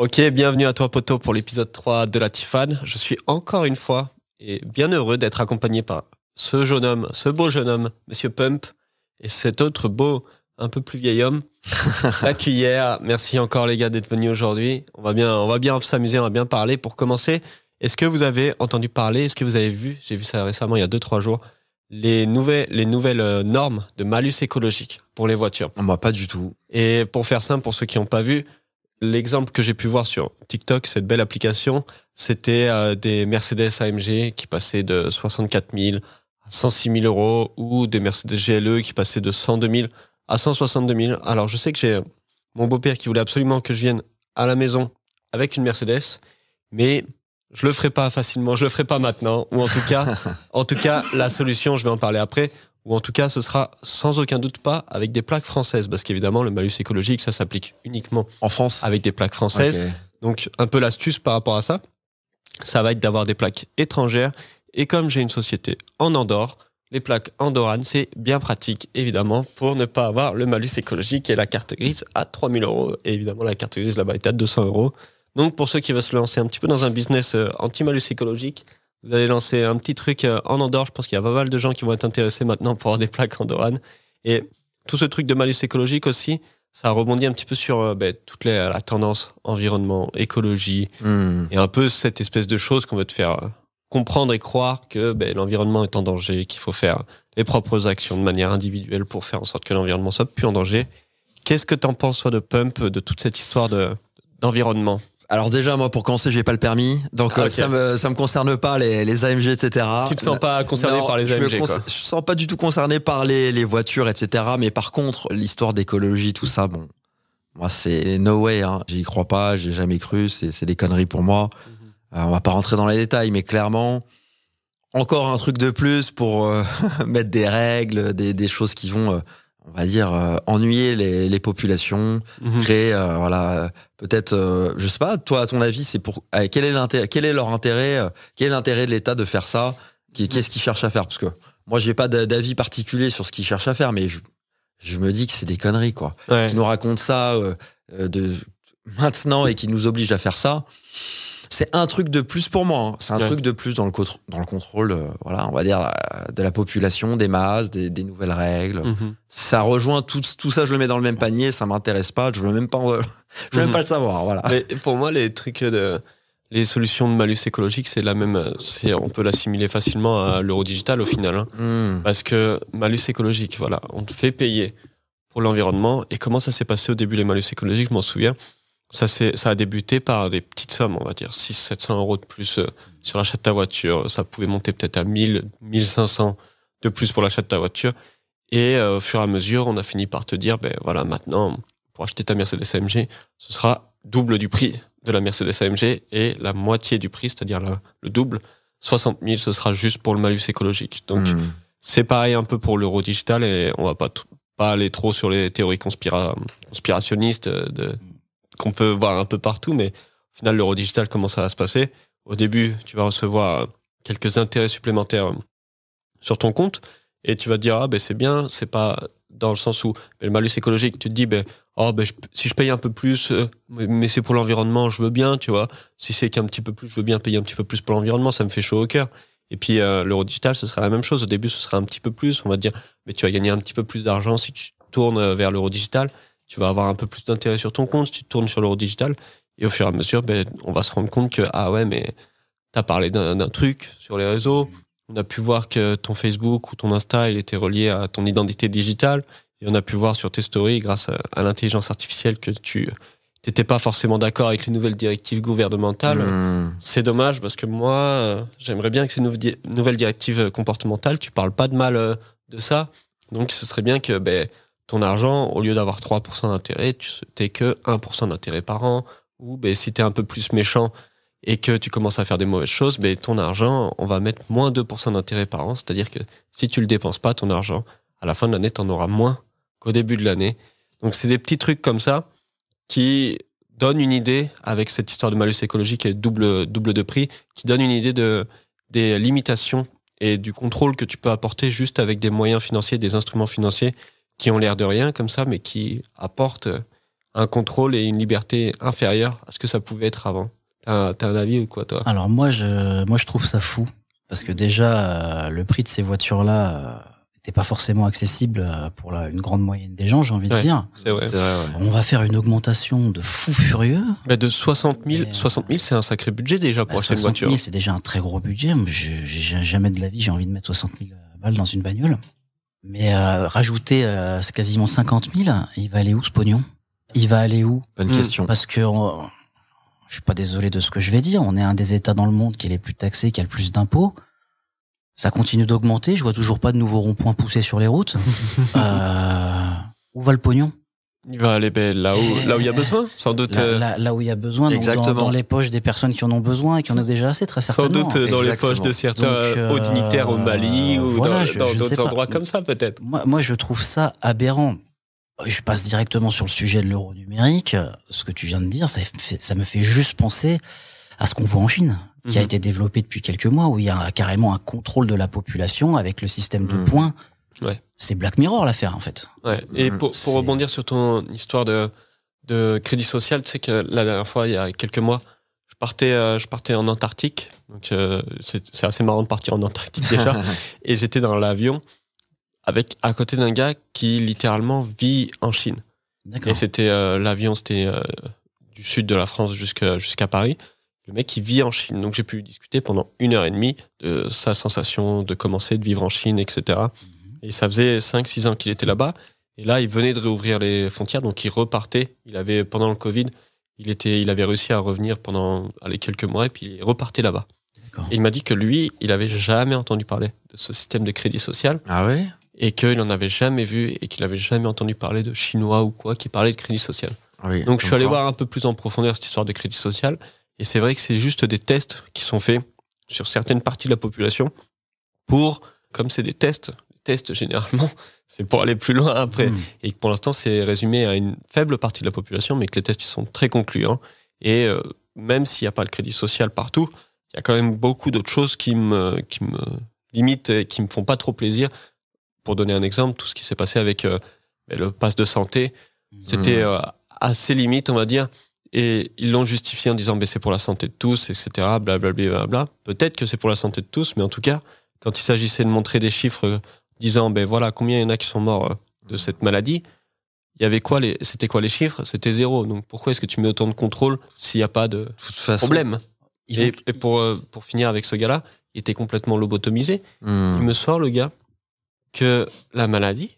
Ok, bienvenue à toi Poto pour l'épisode 3 de la Tiffane. Je suis encore une fois et bien heureux d'être accompagné par ce jeune homme, ce beau jeune homme, Monsieur Pump, et cet autre beau, un peu plus vieil homme, la cuillère. Merci encore les gars d'être venus aujourd'hui. On va bien s'amuser, on va bien parler. Pour commencer, est-ce que vous avez entendu parler, est-ce que vous avez vu, j'ai vu ça récemment il y a 2-3 jours, les nouvelles normes de malus écologique pour les voitures? Moi, pas du tout. Et pour faire simple, pour ceux qui n'ont pas vu, l'exemple que j'ai pu voir sur TikTok, cette belle application, c'était des Mercedes AMG qui passaient de 64 000 à 106 000 euros ou des Mercedes GLE qui passaient de 102 000 à 162 000. Alors, je sais que j'ai mon beau-père qui voulait absolument que je vienne à la maison avec une Mercedes, mais je le ferai pas facilement, je le ferai pas maintenant. Ou en tout cas, la solution, je vais en parler après, ou en tout cas, ce sera sans aucun doute pas avec des plaques françaises, parce qu'évidemment, le malus écologique, ça s'applique uniquement En France. avec des plaques françaises. Okay. Donc, un peu l'astuce par rapport à ça, ça va être d'avoir des plaques étrangères. Et comme j'ai une société en Andorre, les plaques andorranes, c'est bien pratique, évidemment, pour ne pas avoir le malus écologique et la carte grise à 3 000 euros. Et évidemment, la carte grise là-bas est à 200 euros. Donc, pour ceux qui veulent se lancer un petit peu dans un business anti-malus écologique, vous allez lancer un petit truc en Andorre. Je pense qu'il y a pas mal de gens qui vont être intéressés maintenant pour avoir des plaques andorranes. Et tout ce truc de malus écologique aussi, ça rebondit un petit peu sur toute la tendance environnement, écologie, et un peu cette espèce de chose qu'on veut te faire comprendre et croire que l'environnement est en danger, qu'il faut faire les propres actions de manière individuelle pour faire en sorte que l'environnement soit plus en danger. Qu'est-ce que t'en penses, toi, de Pump, de toute cette histoire d'environnement? Alors déjà, moi, pour commencer, j'ai pas le permis, donc okay. ça me concerne pas les AMG, etc. Tu te sens pas concerné par les AMG, quoi. Je sens pas du tout concerné par les voitures, etc. Mais par contre, l'histoire d'écologie, tout ça, bon, moi, c'est no way, hein. J'y crois pas, j'ai jamais cru, c'est des conneries pour moi. On va pas rentrer dans les détails, mais clairement, encore un truc de plus pour mettre des règles, des choses qui vont... on va dire ennuyer les populations, créer peut-être je sais pas, toi à ton avis, c'est pour quel est leur intérêt, quel est l'intérêt de l'État de faire ça, qu'est-ce qu'ils cherchent à faire? Parce que moi j'ai pas d'avis particulier sur ce qu'ils cherchent à faire, mais je me dis que c'est des conneries, quoi. Ouais. Qui nous racontent ça de maintenant et qui nous obligent à faire ça. C'est un truc de plus pour moi, hein. C'est un truc de plus dans le contrôle, on va dire, de la population, des masses, des nouvelles règles. Ça rejoint tout ça, je le mets dans le même panier, ça m'intéresse pas, je veux même pas le savoir, voilà. Mais pour moi, les solutions de malus écologique, c'est la même, on peut l'assimiler facilement à l'euro digital au final, hein. Parce que malus écologique, voilà, on te fait payer pour l'environnement. Et comment ça s'est passé au début, les malus écologiques, je m'en souviens. Ça a débuté par des petites sommes, on va dire 600-700 euros de plus sur l'achat de ta voiture. Ça pouvait monter peut-être à 1000-1500 de plus pour l'achat de ta voiture. Et au fur et à mesure, on a fini par te dire, maintenant, pour acheter ta Mercedes AMG, ce sera double du prix de la Mercedes AMG et la moitié du prix, c'est-à-dire le double, 60 000, ce sera juste pour le malus écologique. Donc, c'est pareil un peu pour l'euro digital et on va pas aller trop sur les théories conspirationnistes qu'on peut voir un peu partout, mais au final, l'euro digital, comment ça va se passer? Au début, tu vas recevoir quelques intérêts supplémentaires sur ton compte, et tu vas te dire, c'est bien, c'est pas dans le sens où le malus écologique, tu te dis, si je paye un peu plus, mais c'est pour l'environnement, je veux bien, tu vois. Si c'est qu'un petit peu plus, je veux bien payer un petit peu plus pour l'environnement, ça me fait chaud au cœur. Et puis, l'euro digital, ce sera la même chose. Au début, ce sera un petit peu plus, on va te dire, mais tu vas gagner un petit peu plus d'argent si tu tournes vers l'euro digital. Tu vas avoir un peu plus d'intérêt sur ton compte si tu tournes sur l'euro digital. Et au fur et à mesure, on va se rendre compte que, mais t'as parlé d'un truc sur les réseaux. On a pu voir que ton Facebook ou ton Insta, il était relié à ton identité digitale. Et on a pu voir sur tes stories, grâce à l'intelligence artificielle, que tu n'étais pas forcément d'accord avec les nouvelles directives gouvernementales. C'est dommage parce que moi, j'aimerais bien que ces nouvelles directives comportementales, tu parles pas de mal de ça. Donc, ce serait bien que ton argent, au lieu d'avoir 3% d'intérêt, tu n'aies que 1% d'intérêt par an. Ou si tu es un peu plus méchant et que tu commences à faire des mauvaises choses, ton argent, on va mettre moins 2% d'intérêt par an. C'est-à-dire que si tu le dépenses pas, ton argent, à la fin de l'année, tu en auras moins qu'au début de l'année. Donc, c'est des petits trucs comme ça qui donnent une idée, avec cette histoire de malus écologique et double de prix, qui donnent une idée des limitations et du contrôle que tu peux apporter juste avec des moyens financiers, des instruments financiers qui ont l'air de rien comme ça, mais qui apportent un contrôle et une liberté inférieure à ce que ça pouvait être avant. T'as un avis ou quoi, toi? Alors moi je trouve ça fou parce que déjà le prix de ces voitures-là n'était pas forcément accessible pour une grande moyenne des gens, j'ai envie de dire. C'est vrai. On va faire une augmentation de fou furieux. De 60 000, 60 000, c'est un sacré budget déjà pour acheter une voiture. 60 000, c'est déjà un très gros budget. J'ai jamais de la vie, j'ai envie de mettre 60 000 balles dans une bagnole. Mais rajouter c'est quasiment 50 000, il va aller où ce pognon? Il va aller où? Bonne question. Parce que je suis pas désolé de ce que je vais dire, on est un des États dans le monde qui est les plus taxés, qui a le plus d'impôts. Ça continue d'augmenter, je vois toujours pas de nouveaux ronds-points poussés sur les routes. Où va le pognon? Il va aller là où il y a besoin, sans doute. Là où il y a besoin, Exactement. dans les poches des personnes qui en ont besoin et qui en ont déjà assez, très certainement. Sans doute dans les poches de certains hauts dignitaires au Mali ou voilà, dans d'autres endroits comme ça, peut-être. Moi, je trouve ça aberrant. Je passe directement sur le sujet de l'euro numérique. Ce que tu viens de dire, ça me fait juste penser à ce qu'on voit en Chine, qui a été développé depuis quelques mois, où il y a carrément un contrôle de la population avec le système de points. Ouais. C'est Black Mirror l'affaire, en fait. Ouais. Et pour rebondir sur ton histoire de crédit social, tu sais que la dernière fois, il y a quelques mois, je partais en Antarctique. Donc c'est assez marrant de partir en Antarctique déjà. Et j'étais dans l'avion à côté d'un gars qui littéralement vit en Chine. D'accord. Et l'avion, c'était du sud de la France jusqu'à Paris. Le mec, il vit en Chine. Donc j'ai pu discuter pendant 1h30 de sa sensation de commencer de vivre en Chine, etc. Et ça faisait 5-6 ans qu'il était là-bas. Et là, il venait de réouvrir les frontières, donc il repartait. Pendant le Covid, il avait réussi à revenir pendant quelques mois, et puis il repartait là-bas. D'accord. Et il m'a dit que lui, il avait jamais entendu parler de ce système de crédit social. Ah ouais? Et qu'il n'en avait jamais vu, et qu'il n'avait jamais entendu parler de Chinois ou quoi qui parlait de crédit social. Oui, donc je suis allé voir un peu plus en profondeur cette histoire de crédit social. Et c'est vrai que c'est juste des tests qui sont faits sur certaines parties de la population comme c'est des tests généralement, c'est pour aller plus loin après. Et que pour l'instant, c'est résumé à une faible partie de la population, mais que les tests ils sont très concluants. Et même s'il n'y a pas le crédit social partout, il y a quand même beaucoup d'autres choses qui me limitent et qui me font pas trop plaisir. Pour donner un exemple, tout ce qui s'est passé avec le pass de santé, c'était assez limite, on va dire. Et ils l'ont justifié en disant c'est pour la santé de tous, etc. Blablabla. Peut-être que c'est pour la santé de tous, mais en tout cas, quand il s'agissait de montrer des chiffres disant voilà combien il y en a qui sont morts de cette maladie, il y avait c'était quoi les chiffres? C'était 0. Donc pourquoi est-ce que tu mets autant de contrôle s'il n'y a pas de problème? Et pour finir avec ce gars-là, il était complètement lobotomisé. Il me sort, le gars, que la maladie,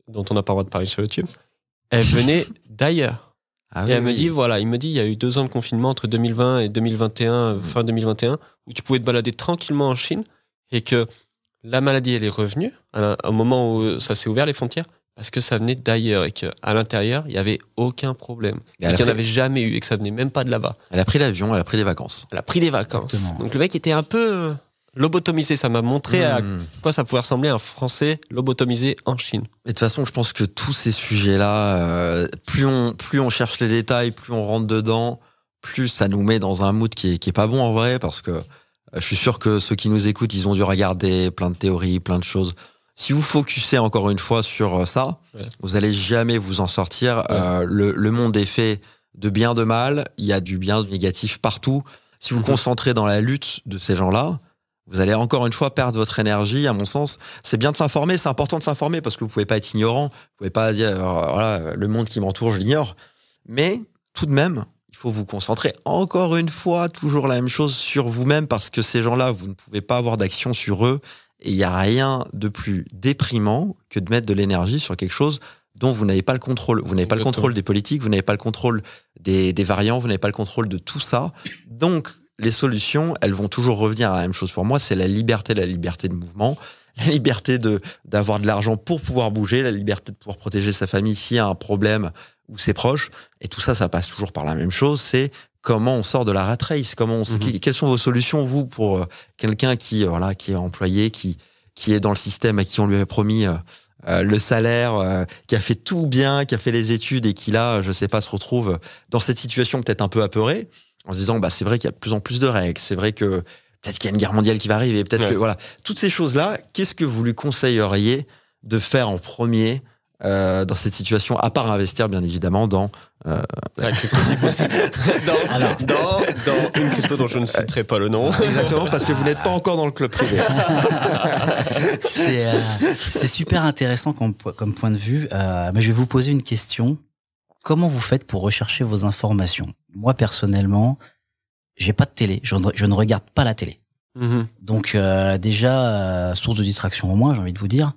dont on n'a pas le droit de parler sur YouTube, elle venait d'ailleurs. Ah et il me dit, il y a eu 2 ans de confinement entre 2020 et 2021, fin 2021, où tu pouvais te balader tranquillement en Chine, et que la maladie, elle est revenue au moment où ça s'est ouvert, les frontières, parce que ça venait d'ailleurs, et qu'à l'intérieur, il n'y avait aucun problème. Et qu'il n'y en avait jamais eu, et que ça venait même pas de là-bas. Elle a pris l'avion, elle a pris des vacances. Elle a pris des vacances. Exactement. Donc le mec était un peu lobotomisé. Ça m'a montré à quoi ça pouvait ressembler un Français lobotomisé en Chine. Et de toute façon, je pense que tous ces sujets-là, plus on cherche les détails, plus on rentre dedans, plus ça nous met dans un mood qui est pas bon en vrai, parce que je suis sûr que ceux qui nous écoutent, ils ont dû regarder plein de théories, plein de choses. Si vous focussez encore une fois sur ça, vous allez jamais vous en sortir. Le monde est fait de bien, de mal. Il y a du bien, du négatif partout. Si vous vous concentrez dans la lutte de ces gens-là, vous allez encore une fois perdre votre énergie. À mon sens, c'est bien de s'informer, c'est important de s'informer parce que vous pouvez pas être ignorant, vous pouvez pas dire voilà, le monde qui m'entoure, je l'ignore. Mais tout de même, il faut vous concentrer encore une fois, toujours la même chose sur vous-même, parce que ces gens-là, vous ne pouvez pas avoir d'action sur eux. Et il n'y a rien de plus déprimant que de mettre de l'énergie sur quelque chose dont vous n'avez pas le contrôle. Vous n'avez pas le contrôle des politiques, vous n'avez pas le contrôle des variants, vous n'avez pas le contrôle de tout ça. Donc, les solutions, elles vont toujours revenir à la même chose pour moi, c'est la liberté de mouvement, la liberté d'avoir de l'argent pour pouvoir bouger, la liberté de pouvoir protéger sa famille s'il y a un problème ou ses proches. Et tout ça, ça passe toujours par la même chose, c'est comment on sort de la rat race, quelles sont vos solutions, vous, pour quelqu'un qui est employé, qui est dans le système, à qui on lui avait promis le salaire, qui a fait tout bien, qui a fait les études et qui, là, je sais pas, se retrouve dans cette situation peut-être un peu apeurée, en se disant, c'est vrai qu'il y a de plus en plus de règles, c'est vrai que peut-être qu'il y a une guerre mondiale qui va arriver, peut-être que, voilà. Toutes ces choses-là, qu'est-ce que vous lui conseilleriez de faire en premier dans cette situation, à part investir bien évidemment dans la crypto si possible. dans une crypto dont je ne citerai pas le nom. Exactement, parce que vous n'êtes pas encore dans le club privé. C'est super intéressant comme point de vue. Mais je vais vous poser une question. Comment vous faites pour rechercher vos informations? Moi, personnellement, j'ai pas de télé. Je ne regarde pas la télé. Donc déjà, source de distraction au moins, j'ai envie de vous dire.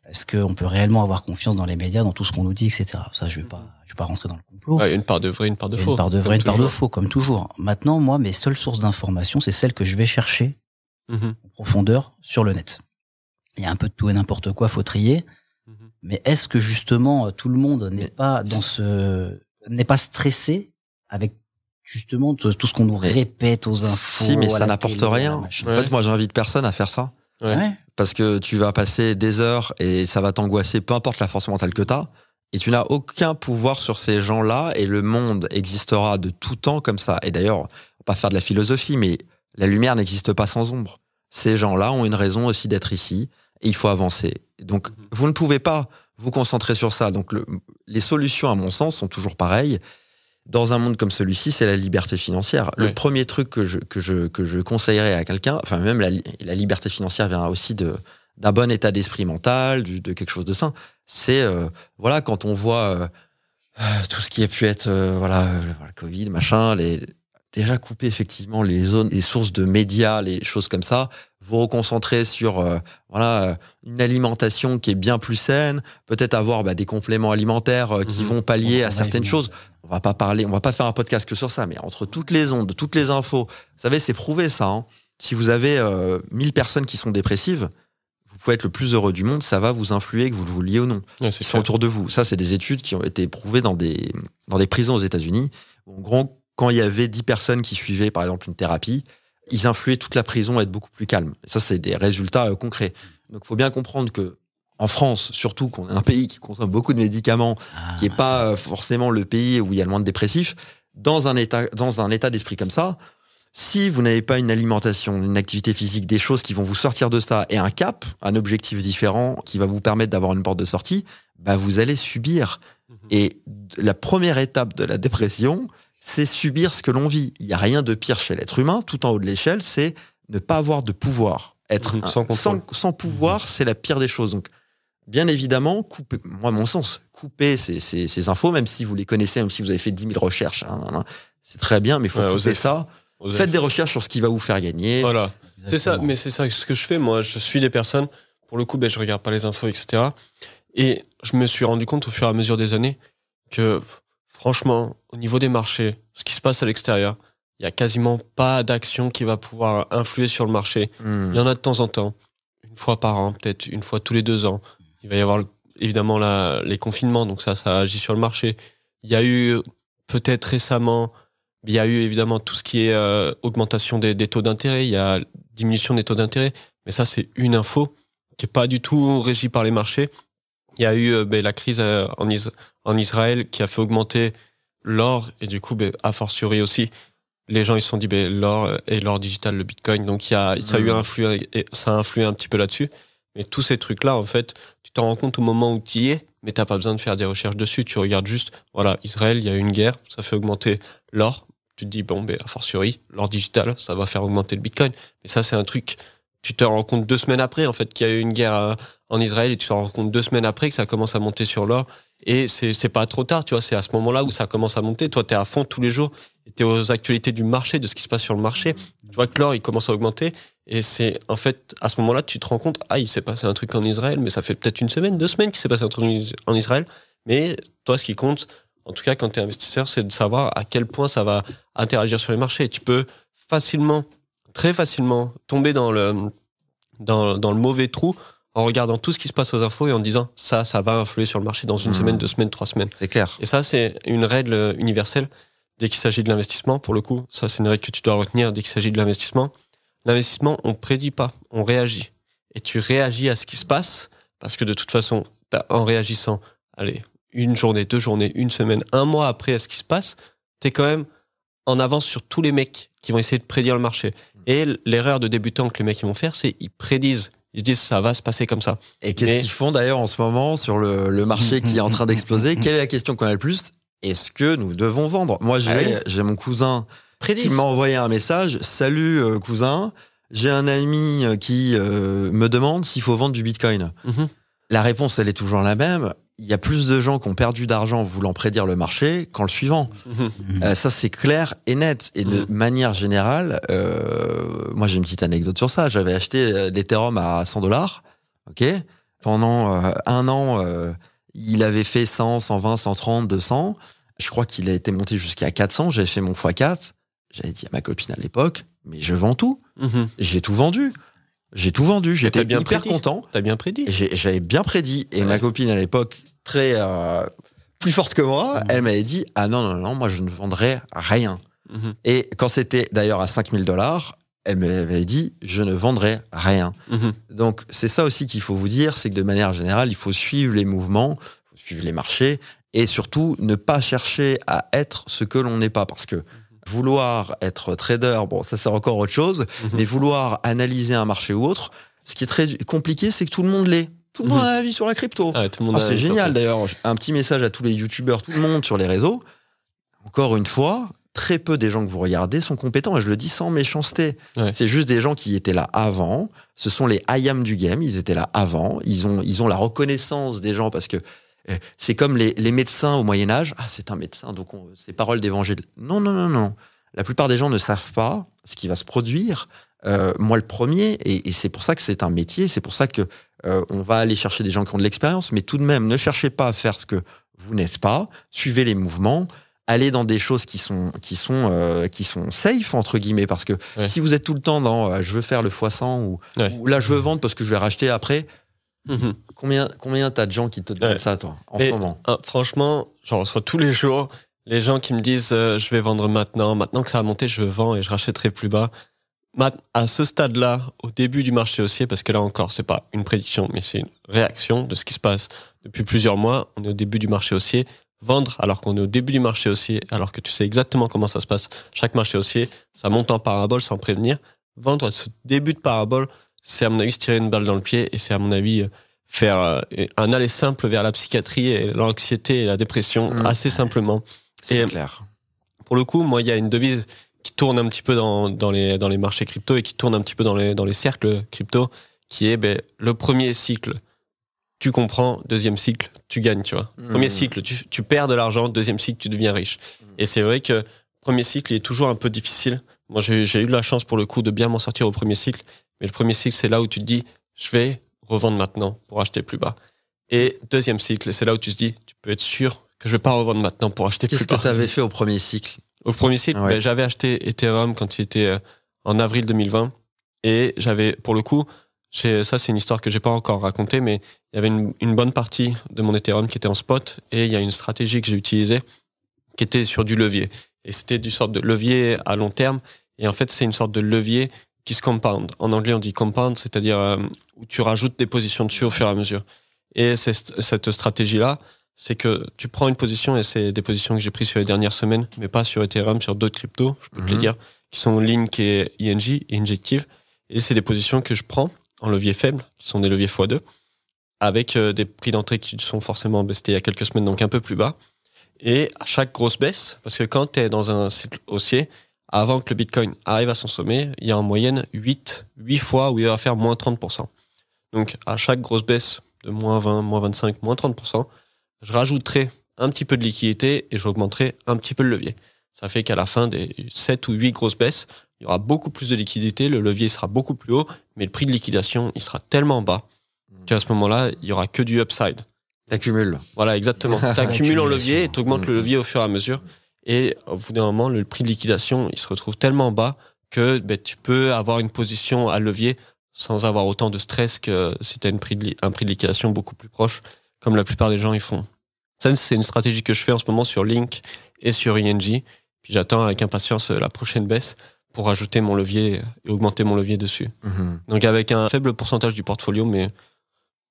Est-ce qu'on peut réellement avoir confiance dans les médias, dans tout ce qu'on nous dit, etc. Ça, je vais pas rentrer dans le complot. Ouais, une part de vrai, une part de faux. Une part de vrai, une part de faux, comme toujours. Maintenant, moi, mes seules sources d'informations, c'est celles que je vais chercher en profondeur sur le net. Il y a un peu de tout et n'importe quoi, faut trier. Mais est-ce que justement tout le monde n'est pas n'est pas stressé avec justement tout ce qu'on nous répète aux infos? Si, mais ça n'apporte rien. En fait, moi, j'invite personne à faire ça. Ouais. Parce que tu vas passer des heures et ça va t'angoisser, peu importe la force mentale que t'as. Et tu n'as aucun pouvoir sur ces gens-là et le monde existera de tout temps comme ça. Et d'ailleurs, on va pas faire de la philosophie, mais la lumière n'existe pas sans ombre. Ces gens-là ont une raison aussi d'être ici et il faut avancer. Donc, vous ne pouvez pas vous concentrer sur ça. Donc, les solutions, à mon sens, sont toujours pareilles. Dans un monde comme celui-ci, c'est la liberté financière. Le premier truc que je conseillerais à quelqu'un, enfin même la liberté financière vient aussi d'un bon état d'esprit mental, de quelque chose de sain. C'est voilà, quand on voit tout ce qui a pu être le Covid, machin, déjà couper effectivement les zones, les sources de médias, les choses comme ça, vous reconcentrer sur une alimentation qui est bien plus saine, peut-être avoir des compléments alimentaires qui vont pallier à certaines choses. On va pas faire un podcast que sur ça, mais entre toutes les ondes, toutes les infos, vous savez, c'est prouvé ça. Hein. Si vous avez 1000 personnes qui sont dépressives, vous pouvez être le plus heureux du monde, ça va vous influer, que vous le vouliez ou non. Ouais, Ils sont autour de vous. Ça, c'est des études qui ont été prouvées dans des prisons aux États-Unis. En gros, quand il y avait 10 personnes qui suivaient, par exemple, une thérapie, ils influaient toute la prison à être beaucoup plus calme. Et ça, c'est des résultats concrets. Donc, il faut bien comprendre que en France, surtout qu'on est un pays qui consomme beaucoup de médicaments, qui n'est pas forcément le pays où il y a le moins de dépressifs, dans un état d'esprit comme ça, si vous n'avez pas une alimentation, une activité physique, des choses qui vont vous sortir de ça et un cap, un objectif différent qui va vous permettre d'avoir une porte de sortie, vous allez subir. Et la première étape de la dépression, c'est subir ce que l'on vit. Il n'y a rien de pire chez l'être humain, tout en haut de l'échelle, c'est ne pas avoir de pouvoir. Être sans pouvoir, c'est la pire des choses. Donc, bien évidemment, couper, moi, à mon sens, couper ces infos, même si vous les connaissez, même si vous avez fait 10 000 recherches, c'est très bien, mais il faut couper ça. Faites des recherches sur ce qui va vous faire gagner. Voilà. C'est ça, mais c'est ça ce que je fais. Moi, je suis des personnes, pour le coup, je regarde pas les infos, etc. Et je me suis rendu compte au fur et à mesure des années que, franchement, au niveau des marchés, ce qui se passe à l'extérieur, il y a quasiment pas d'action qui va pouvoir influer sur le marché. Il y en a de temps en temps, une fois par an, peut-être une fois tous les 2 ans. Il va y avoir évidemment les confinements, donc ça agit sur le marché. Il y a eu peut-être récemment, il y a eu évidemment tout ce qui est augmentation des taux d'intérêt, il y a diminution des taux d'intérêt, mais ça c'est une info qui est pas du tout régie par les marchés. Il y a eu la crise en Israël qui a fait augmenter l'or et du coup a fortiori aussi les gens ils se sont dit l'or et l'or digital, le bitcoin, donc ça a influé un petit peu là-dessus. Mais tous ces trucs-là, en fait, tu t'en rends compte au moment où tu y es, mais t'as pas besoin de faire des recherches dessus. Tu regardes juste, voilà, Israël, il y a eu une guerre, ça fait augmenter l'or. Tu te dis, a fortiori, l'or digital, ça va faire augmenter le bitcoin. Mais ça, c'est un truc, tu te rends compte 2 semaines après, en fait, qu'il y a eu une guerre en Israël, et tu te rends compte 2 semaines après que ça commence à monter sur l'or. Et c'est pas trop tard, tu vois, c'est à ce moment-là où ça commence à monter. Toi, t'es à fond tous les jours, t'es aux actualités du marché, de ce qui se passe sur le marché. Tu vois que l'or, il commence à augmenter. Et c'est, en fait, à ce moment-là, tu te rends compte, il s'est passé un truc en Israël, mais ça fait peut-être 1 semaine, 2 semaines qu'il s'est passé un truc en Israël. Mais toi, ce qui compte, en tout cas, quand tu es investisseur, c'est de savoir à quel point ça va interagir sur les marchés. Tu peux très facilement, tomber dans le mauvais trou en regardant tout ce qui se passe aux infos et en disant, ça va influer sur le marché dans 1 semaine, 2 semaines, 3 semaines. C'est clair. Et ça, c'est une règle universelle dès qu'il s'agit de l'investissement. Pour le coup, ça, c'est une règle que tu dois retenir dès qu'il s'agit de l'investissement. L'investissement, on prédit pas, on réagit. Et tu réagis à ce qui se passe, parce que de toute façon, en réagissant, 1 journée, 2 journées, 1 semaine, 1 mois après à ce qui se passe, t'es quand même en avance sur tous les mecs qui vont essayer de prédire le marché. Et l'erreur de débutant que les mecs ils vont faire, c'est ils prédisent ils se disent ça va se passer comme ça. Et qu'est-ce qu'ils font d'ailleurs en ce moment sur le marché qui est en train d'exploser? Quelle est la question qu'on a le plus? Est-ce que nous devons vendre? Moi, j'ai mon cousin qui m'a envoyé un message. Salut cousin, j'ai un ami qui me demande s'il faut vendre du Bitcoin. La réponse, elle est toujours la même. Il y a plus de gens qui ont perdu d'argent voulant prédire le marché qu'en le suivant. Ça, c'est clair et net. Et de manière générale, moi, j'ai une petite anecdote sur ça. J'avais acheté l'Ethereum à $100. Ok. Pendant un an, il avait fait 100, 120, 130, 200. Je crois qu'il a été monté jusqu'à 400. J'avais fait mon x4. J'avais dit à ma copine à l'époque, mais je vends tout. J'ai tout vendu. J'étais hyper content. T'as bien prédit. J'avais bien prédit. Et ma copine à l'époque, très plus forte que moi, elle m'avait dit ah non, moi je ne vendrai rien. Et quand c'était d'ailleurs à $5000, elle m'avait dit je ne vendrai rien. Donc c'est ça aussi qu'il faut vous dire, c'est que de manière générale, il faut suivre les mouvements, suivre les marchés et surtout ne pas chercher à être ce que l'on n'est pas, parce que vouloir être trader, bon, ça c'est encore autre chose, mais vouloir analyser un marché ou autre, ce qui est très compliqué, c'est que tout le monde l'est. Tout le monde a un avis sur la crypto. C'est génial d'ailleurs. Un petit message à tous les youtubeurs, tout le monde sur les réseaux. Encore une fois, très peu des gens que vous regardez sont compétents, et je le dis sans méchanceté. C'est juste des gens qui étaient là avant. Ce sont les IAM du game, ils étaient là avant. Ils ont la reconnaissance des gens, parce que c'est comme les médecins au Moyen-Âge. Ah, c'est un médecin, donc c'est parole d'évangile. Non. La plupart des gens ne savent pas ce qui va se produire. Moi, le premier, et c'est pour ça que c'est un métier, c'est pour ça que on va aller chercher des gens qui ont de l'expérience, mais tout de même, ne cherchez pas à faire ce que vous n'êtes pas. Suivez les mouvements. Allez dans des choses qui sont safe, entre guillemets, parce que si vous êtes tout le temps dans je veux faire le x100 ou là je veux vendre parce que je vais racheter après. Combien t'as de gens qui te demandent ça, toi, en ce moment? Franchement, j'en reçois tous les jours les gens qui me disent je vais vendre maintenant que ça a monté, je vends et je rachèterai plus bas. À ce stade-là, au début du marché haussier, parce que là encore, c'est pas une prédiction, mais c'est une réaction de ce qui se passe depuis plusieurs mois. On est au début du marché haussier. Vendre alors qu'on est au début du marché haussier, alors que tu sais exactement comment ça se passe, chaque marché haussier, ça monte en parabole sans prévenir. Vendre à ce début de parabole, c'est à mon avis se tirer une balle dans le pied, et c'est à mon avis faire un aller simple vers la psychiatrie et l'anxiété et la dépression assez simplement. C'est clair. Pour le coup, moi, il y a une devise qui tourne un petit peu dans les marchés crypto et qui tourne un petit peu dans les cercles crypto, qui est le premier cycle, tu comprends, deuxième cycle, tu gagnes, tu vois. Premier cycle, tu perds de l'argent, deuxième cycle, tu deviens riche. Et c'est vrai que premier cycle, il est toujours un peu difficile. Moi, j'ai eu de la chance pour le coup de bien m'en sortir au premier cycle, mais le premier cycle, c'est là où tu te dis, je vais revendre maintenant pour acheter plus bas. Et deuxième cycle, c'est là où tu te dis, tu peux être sûr que je vais pas revendre maintenant pour acheter plus bas. Qu'est-ce que tu avais fait au premier cycle? Au premier cycle, j'avais acheté Ethereum quand il était en avril 2020, et j'avais, pour le coup, ça c'est une histoire que j'ai pas encore racontée, mais il y avait une bonne partie de mon Ethereum qui était en spot, et il y a une stratégie que j'ai utilisée qui était sur du levier. Et c'était du sorte de levier à long terme, et en fait c'est une sorte de levier qui se compound. En anglais on dit compound, c'est-à-dire où tu rajoutes des positions dessus au fur et à mesure. Et cette stratégie-là, c'est que tu prends une position, et c'est des positions que j'ai prises sur les dernières semaines, mais pas sur Ethereum, sur d'autres cryptos, je peux te le dire, qui sont Link et ING, Injective. Et c'est des positions que je prends en levier faible, qui sont des leviers x2, avec des prix d'entrée qui sont forcément baissés il y a quelques semaines, donc un peu plus bas. Et à chaque grosse baisse, parce que quand tu es dans un cycle haussier, avant que le Bitcoin arrive à son sommet, il y a en moyenne 8 fois où il va faire moins 30%. Donc à chaque grosse baisse de moins 20, moins 25, moins 30%, je rajouterai un petit peu de liquidité et j'augmenterai un petit peu le levier. Ça fait qu'à la fin des 7 ou 8 grosses baisses, il y aura beaucoup plus de liquidité, le levier sera beaucoup plus haut, mais le prix de liquidation, il sera tellement bas qu'à ce moment-là, il y aura que du upside. T'accumules. Voilà, exactement. T'accumules en levier et t'augmentes le levier au fur et à mesure. Et au bout d'un moment, le prix de liquidation, il se retrouve tellement bas que tu peux avoir une position à levier sans avoir autant de stress que si tu as un prix de liquidation beaucoup plus proche, comme la plupart des gens ils font. Ça, c'est une stratégie que je fais en ce moment sur Link et sur ING. Puis j'attends avec impatience la prochaine baisse pour ajouter mon levier et augmenter mon levier dessus. Donc avec un faible pourcentage du portfolio, mais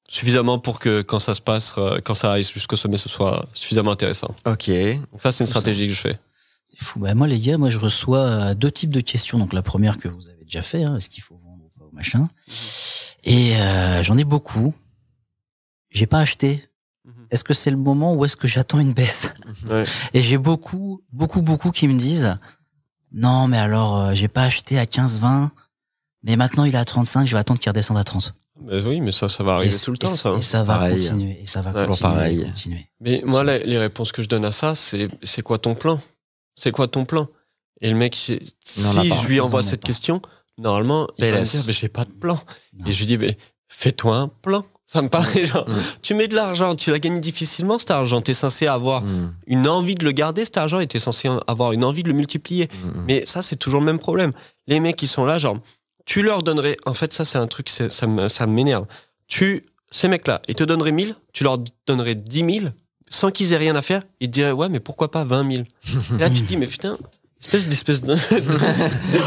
suffisamment pour que quand ça se passe, quand ça aille jusqu'au sommet, ce soit suffisamment intéressant. Ok. Donc ça, c'est une stratégie que je fais. C'est fou. Moi, les gars, je reçois 2 types de questions. Donc la première que vous avez déjà fait, est-ce qu'il faut vendre ou pas au machin. Et j'en ai beaucoup. J'ai pas acheté. Est-ce que c'est le moment ou est-ce que j'attends une baisse? Ouais. Et j'ai beaucoup qui me disent non, mais alors j'ai pas acheté à 15-20, mais maintenant il est à 35, je vais attendre qu'il redescende à 30. Oui, mais ça va arriver tout le temps, ça. Et ça va pareil. continuer. Et ça va Ouais, continuer. Mais moi, les réponses que je donne à ça, c'est quoi ton plan? C'est quoi ton plan? Et le mec, si je lui envoie cette question, normalement, il va me dire, mais j'ai pas de plan. Non. Et je lui dis, mais fais-toi un plan. Ça me paraît genre, tu mets de l'argent, tu l'as gagné difficilement cet argent, t'es censé avoir une envie de le garder cet argent et t'es censé avoir une envie de le multiplier. Mais ça, c'est toujours le même problème. Les mecs qui sont là, genre, tu leur donnerais, en fait, ça c'est un truc, ça m'énerve. Ces mecs-là, ils te donneraient 1000, tu leur donnerais 10 000, sans qu'ils aient rien à faire, ils te diraient, ouais, mais pourquoi pas 20 000? Et là, tu te dis, mais putain, espèce de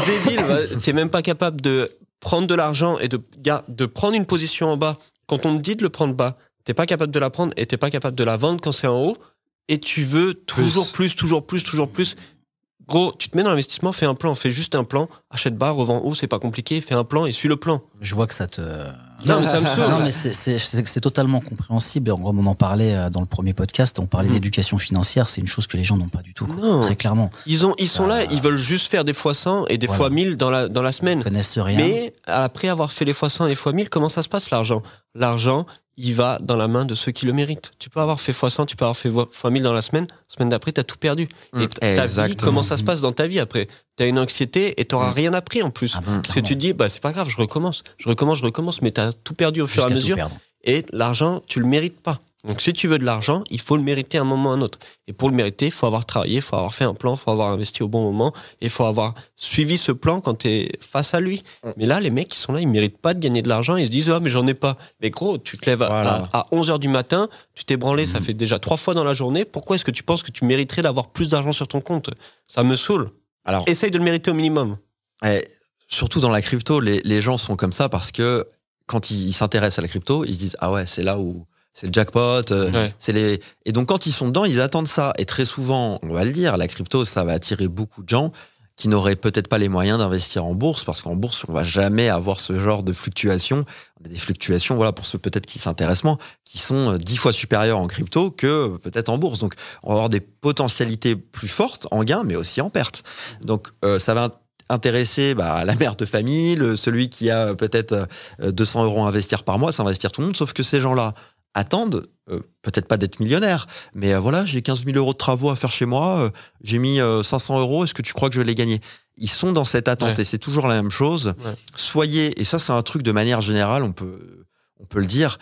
débile, t'es même pas capable de prendre de l'argent et de prendre une position en bas. Quand on te dit de le prendre bas, t'es pas capable de la prendre et t'es pas capable de la vendre quand c'est en haut, et tu veux toujours plus. Gros, tu te mets dans l'investissement, fais un plan, fais juste un plan, achète bas, revends haut, c'est pas compliqué, fais un plan et suis le plan. Je vois que ça te... Non, mais ça me saoule. Non, mais c'est totalement compréhensible. On en parlait dans le premier podcast, on parlait d'éducation financière, c'est une chose que les gens n'ont pas du tout. Non. Très clairement. Ils sont là, ils veulent juste faire des fois 100 et des fois 1000 dans la semaine. Ils connaissent rien. Mais après avoir fait les fois 100 et les fois 1000, comment ça se passe l'argent? L'argent, il va dans la main de ceux qui le méritent. Tu peux avoir fait fois 100, tu peux avoir fait fois 1000 dans la semaine d'après, t'as tout perdu. Et ta vie, comment ça se passe dans ta vie après? T'as une anxiété et t'auras rien appris en plus. Parce que tu te dis, bah c'est pas grave, je recommence, mais t'as tout perdu au fur et à mesure. Et l'argent, tu le mérites pas. Donc si tu veux de l'argent, il faut le mériter à un moment ou à un autre. Et pour le mériter, il faut avoir travaillé, il faut avoir fait un plan, il faut avoir investi au bon moment, et il faut avoir suivi ce plan quand tu es face à lui. Mais là, les mecs qui sont là, ils méritent pas de gagner de l'argent, ils se disent « Ah, mais j'en ai pas ». Mais gros, tu te lèves à 11h du matin, tu t'es branlé, ça fait déjà 3 fois dans la journée, pourquoi est-ce que tu penses que tu mériterais d'avoir plus d'argent sur ton compte? Ça me saoule. Alors, essaye de le mériter au minimum. Surtout dans la crypto, les gens sont comme ça parce que quand ils s'intéressent à la crypto, ils se disent « Ah ouais, c'est là où… » C'est le jackpot, Et donc quand ils sont dedans, ils attendent ça. Et très souvent, on va le dire, la crypto, ça va attirer beaucoup de gens qui n'auraient peut-être pas les moyens d'investir en bourse, parce qu'en bourse, on va jamais avoir ce genre de fluctuations. On a des fluctuations, voilà, pour ceux peut-être qui s'intéressent moins, qui sont 10 fois supérieures en crypto que peut-être en bourse. Donc on va avoir des potentialités plus fortes en gain, mais aussi en perte. Donc ça va intéresser la mère de famille, celui qui a peut-être 200 € à investir par mois, ça va investir tout le monde, sauf que ces gens-là attendent, peut-être pas d'être millionnaires, mais voilà, j'ai 15 000 € de travaux à faire chez moi, j'ai mis 500 €, est-ce que tu crois que je vais les gagner? Ils sont dans cette attente, et c'est toujours la même chose. Soyez, et ça c'est un truc de manière générale, on peut le dire,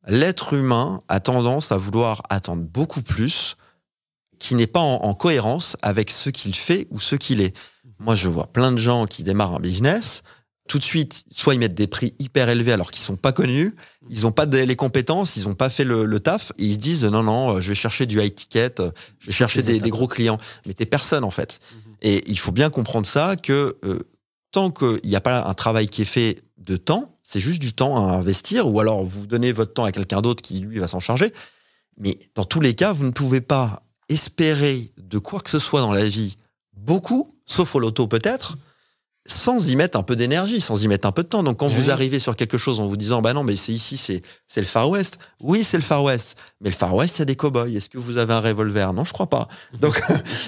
l'être humain a tendance à vouloir attendre beaucoup plus, qui n'est pas en cohérence avec ce qu'il fait ou ce qu'il est. Moi, je vois plein de gens qui démarrent un business, tout de suite, soit ils mettent des prix hyper élevés alors qu'ils sont pas connus, ils ont pas les compétences, ils ont pas fait le taf, et ils se disent non, je vais chercher du high ticket, je vais chercher des gros clients. Mais t'es personne en fait. Et il faut bien comprendre ça, que tant qu'il n'y a pas un travail qui est fait de temps, c'est juste du temps à investir, ou alors vous donnez votre temps à quelqu'un d'autre qui lui va s'en charger. Mais dans tous les cas, vous ne pouvez pas espérer de quoi que ce soit dans la vie beaucoup, sauf au loto peut-être, sans y mettre un peu d'énergie, sans y mettre un peu de temps. Donc quand vous arrivez sur quelque chose en vous disant bah non, mais c'est le Far West. Oui, c'est le Far West, mais le Far West, il y a des cow-boys. Est-ce que vous avez un revolver? Non, je crois pas. Donc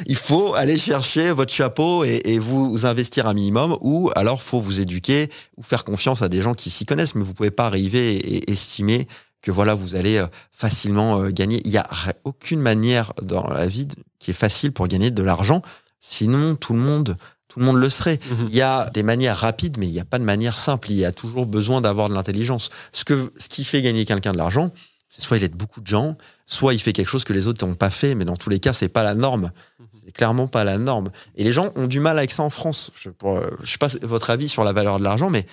il faut aller chercher votre chapeau et vous investir un minimum, ou alors faut vous éduquer ou faire confiance à des gens qui s'y connaissent, mais vous pouvez pas arriver et estimer que voilà, vous allez facilement gagner. Il y a aucune manière dans la vie qui est facile pour gagner de l'argent, sinon tout le monde le serait. Il y a des manières rapides, mais il n'y a pas de manière simple. Il y a toujours besoin d'avoir de l'intelligence. Ce qui fait gagner quelqu'un de l'argent, c'est soit il aide beaucoup de gens, soit il fait quelque chose que les autres n'ont pas fait, mais dans tous les cas, c'est pas la norme. C'est clairement pas la norme. Et les gens ont du mal avec ça en France. Je sais pas votre avis sur la valeur de l'argent, mais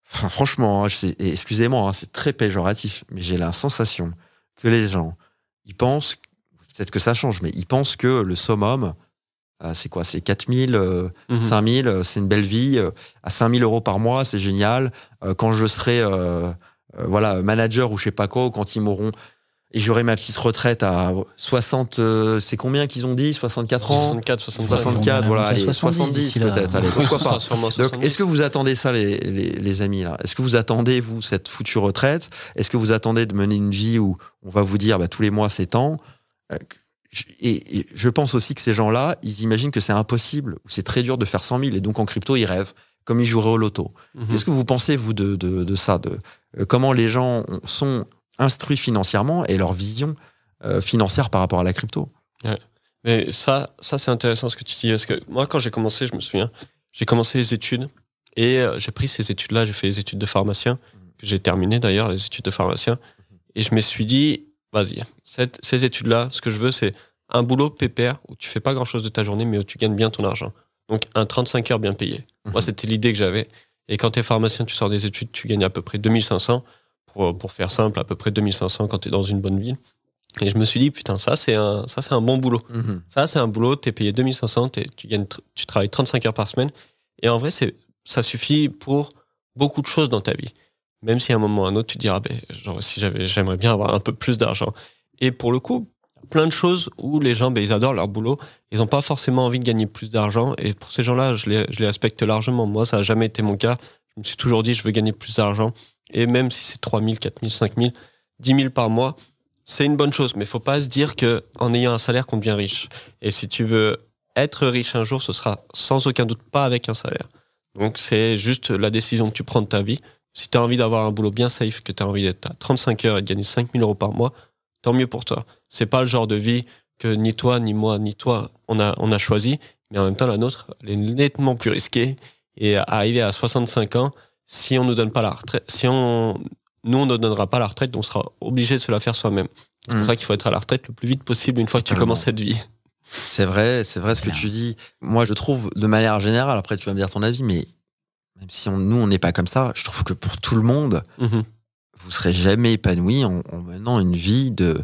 franchement, excusez-moi, c'est très péjoratif, mais j'ai la sensation que les gens, ils pensent, peut-être que ça change, mais ils pensent que le summum, c'est quoi? C'est 4 000, 5 000, c'est une belle vie. À 5 000 € par mois, c'est génial. Quand je serai manager ou je sais pas quoi, ou quand ils m'auront... et j'aurai ma petite retraite à 60, c'est combien qu'ils ont dit, 64 ans? 64, voilà, allez, 70 peut-être, allez, pourquoi pas. Donc, est-ce que vous attendez ça, les amis, là? Est-ce que vous attendez, vous, cette foutue retraite? Est-ce que vous attendez de mener une vie où on va vous dire, tous les mois, c'est tant? Et je pense aussi que ces gens-là, ils imaginent que c'est impossible, ou c'est très dur de faire 100 000, et donc en crypto, ils rêvent, comme ils joueraient au loto. Qu'est-ce que vous pensez, vous, de ça, comment les gens sont instruits financièrement et leur vision financière par rapport à la crypto? Ouais. Mais ça c'est intéressant ce que tu dis, parce que moi, quand j'ai commencé, je me souviens, j'ai commencé les études, et j'ai pris ces études-là, j'ai fait les études de pharmacien, que j'ai terminé d'ailleurs, les études de pharmacien, et je me suis dit, vas-y, ces études-là, ce que je veux, c'est un boulot pépère, où tu fais pas grand-chose de ta journée, mais où tu gagnes bien ton argent. Donc un 35 heures bien payé. Moi, c'était l'idée que j'avais. Et quand tu es pharmacien, tu sors des études, tu gagnes à peu près 2500, pour faire simple, à peu près 2500 quand tu es dans une bonne ville. Et je me suis dit, putain, ça c'est un bon boulot. Ça, c'est un boulot, tu es payé 2500, tu travailles 35 heures par semaine. Et en vrai, ça suffit pour beaucoup de choses dans ta vie. Même si à un moment ou à un autre, tu te diras, j'aimerais bien avoir un peu plus d'argent. Et pour le coup, plein de choses où les gens, ils adorent leur boulot. Ils n'ont pas forcément envie de gagner plus d'argent. Et pour ces gens-là, je les respecte largement. Moi, ça n'a jamais été mon cas. Je me suis toujours dit, je veux gagner plus d'argent. Et même si c'est 3 000, 4 000, 5 000, 10 000 par mois, c'est une bonne chose. Mais il ne faut pas se dire qu'en ayant un salaire, qu'on devient riche. Et si tu veux être riche un jour, ce sera sans aucun doute pas avec un salaire. Donc, c'est juste la décision que tu prends de ta vie. Si tu as envie d'avoir un boulot bien safe, que tu as envie d'être à 35 heures et de gagner 5 000 euros par mois, tant mieux pour toi. C'est pas le genre de vie que ni toi, ni moi, ni toi, on a choisi, mais en même temps, la nôtre, elle est nettement plus risquée. Et arriver à 65 ans, si on nous donne pas la retraite, nous, on ne donnera pas la retraite, on sera obligé de se la faire soi-même. C'est pour ça qu'il faut être à la retraite le plus vite possible une fois que tu commences cette vie. C'est vrai ce que tu dis. Moi, je trouve, de manière générale, après tu vas me dire ton avis, mais même si nous, on n'est pas comme ça, je trouve que pour tout le monde, vous serez jamais épanoui en menant une vie de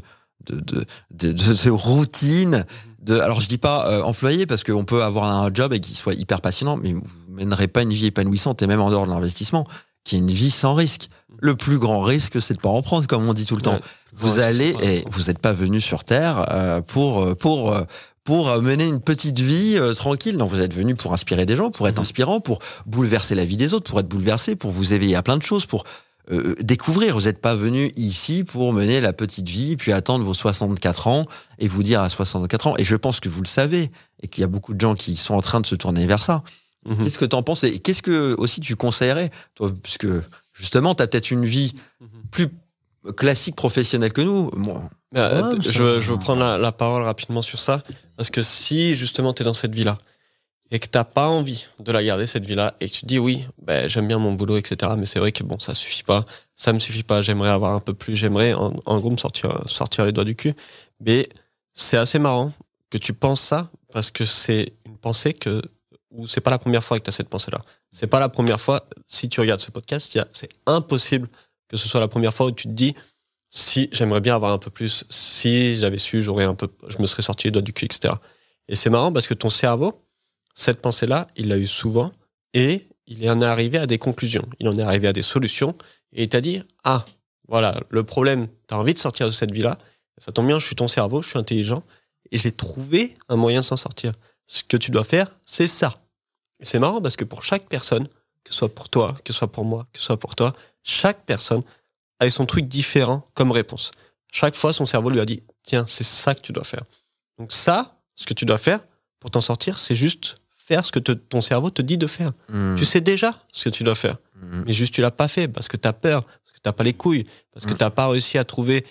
routine. Alors, je dis pas employé, parce qu'on peut avoir un job et qu'il soit hyper passionnant, mais vous mènerez pas une vie épanouissante, et même en dehors de l'investissement, qui est une vie sans risque. Le plus grand risque, c'est de pas en prendre, comme on dit tout le temps. Vous n'êtes pas venu sur Terre pour mener une petite vie tranquille. Non, vous êtes venu pour inspirer des gens, pour être inspirant, pour bouleverser la vie des autres, pour être bouleversé, pour vous éveiller à plein de choses, pour découvrir. Vous n'êtes pas venu ici pour mener la petite vie, puis attendre vos 64 ans et vous dire à 64 ans, et je pense que vous le savez, et qu'il y a beaucoup de gens qui sont en train de se tourner vers ça. Qu'est-ce que tu en penses, et qu'est-ce que aussi tu conseillerais, toi, puisque justement, tu as peut-être une vie plus classique professionnelle que nous. Moi. Je veux prendre la parole rapidement sur ça, parce que si justement tu es dans cette vie-là, et que t'as pas envie de la garder, cette vie-là, et que tu te dis oui, j'aime bien mon boulot, etc., mais c'est vrai que ça me suffit pas, j'aimerais avoir un peu plus, j'aimerais en gros me sortir les doigts du cul. Mais c'est assez marrant que tu penses ça, parce que c'est une pensée où c'est pas la première fois que tu as cette pensée-là. C'est pas la première fois, si tu regardes ce podcast, c'est impossible que ce soit la première fois où tu te dis, si j'aimerais bien avoir un peu plus, si j'avais su, je me serais sorti les doigts du cul, etc. Et c'est marrant parce que ton cerveau, cette pensée-là, il l'a eu souvent, et il en est arrivé à des conclusions, il en est arrivé à des solutions, et il t'a dit, voilà, le problème, tu as envie de sortir de cette vie-là, ça tombe bien, je suis ton cerveau, je suis intelligent, et j'ai trouvé un moyen de s'en sortir. Ce que tu dois faire, c'est ça. Et c'est marrant parce que pour chaque personne, que ce soit pour toi, que ce soit pour moi, que ce soit pour toi, chaque personne a son truc différent comme réponse. Chaque fois, son cerveau lui a dit, tiens, c'est ça que tu dois faire. Donc ça, ce que tu dois faire pour t'en sortir, c'est juste faire ce que ton cerveau te dit de faire. Tu sais déjà ce que tu dois faire, mais juste tu l'as pas fait parce que tu as peur, parce que tu n'as pas les couilles, parce que tu n'as pas réussi à trouver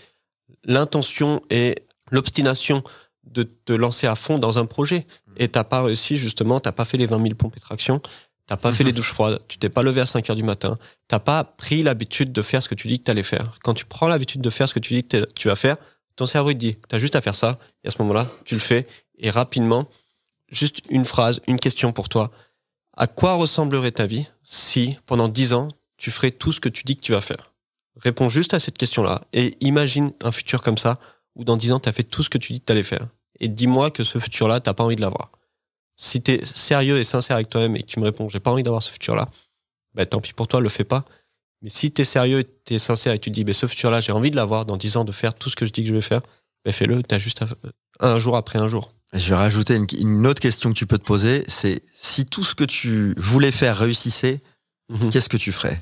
l'intention et l'obstination de te lancer à fond dans un projet. Et tu n'as pas réussi, justement, tu n'as pas fait les 20 000 pompes et tractions, tu n'as pas fait les douches froides, tu t'es pas levé à 5 heures du matin, tu n'as pas pris l'habitude de faire ce que tu dis que tu allais faire. Quand tu prends l'habitude de faire ce que tu dis que tu vas faire, ton cerveau il te dit, tu as juste à faire ça, et à ce moment-là, tu le fais, et rapidement, juste une phrase, une question pour toi. À quoi ressemblerait ta vie si, pendant 10 ans, tu ferais tout ce que tu dis que tu vas faire? Réponds juste à cette question-là, et imagine un futur comme ça, où dans 10 ans, tu as fait tout ce que tu dis que tu allais faire. Et dis-moi que ce futur-là, tu n'as pas envie de l'avoir. Si tu es sérieux et sincère avec toi-même et que tu me réponds, j'ai pas envie d'avoir ce futur-là, tant pis pour toi, le fais pas. Mais si t'es sérieux, t'es sincère et tu te dis, ce futur-là, j'ai envie de l'avoir dans 10 ans, de faire tout ce que je dis que je vais faire, fais-le, t'as juste un jour après un jour. Je vais rajouter une autre question que tu peux te poser, c'est si tout ce que tu voulais faire réussissait, qu'est-ce que tu ferais ?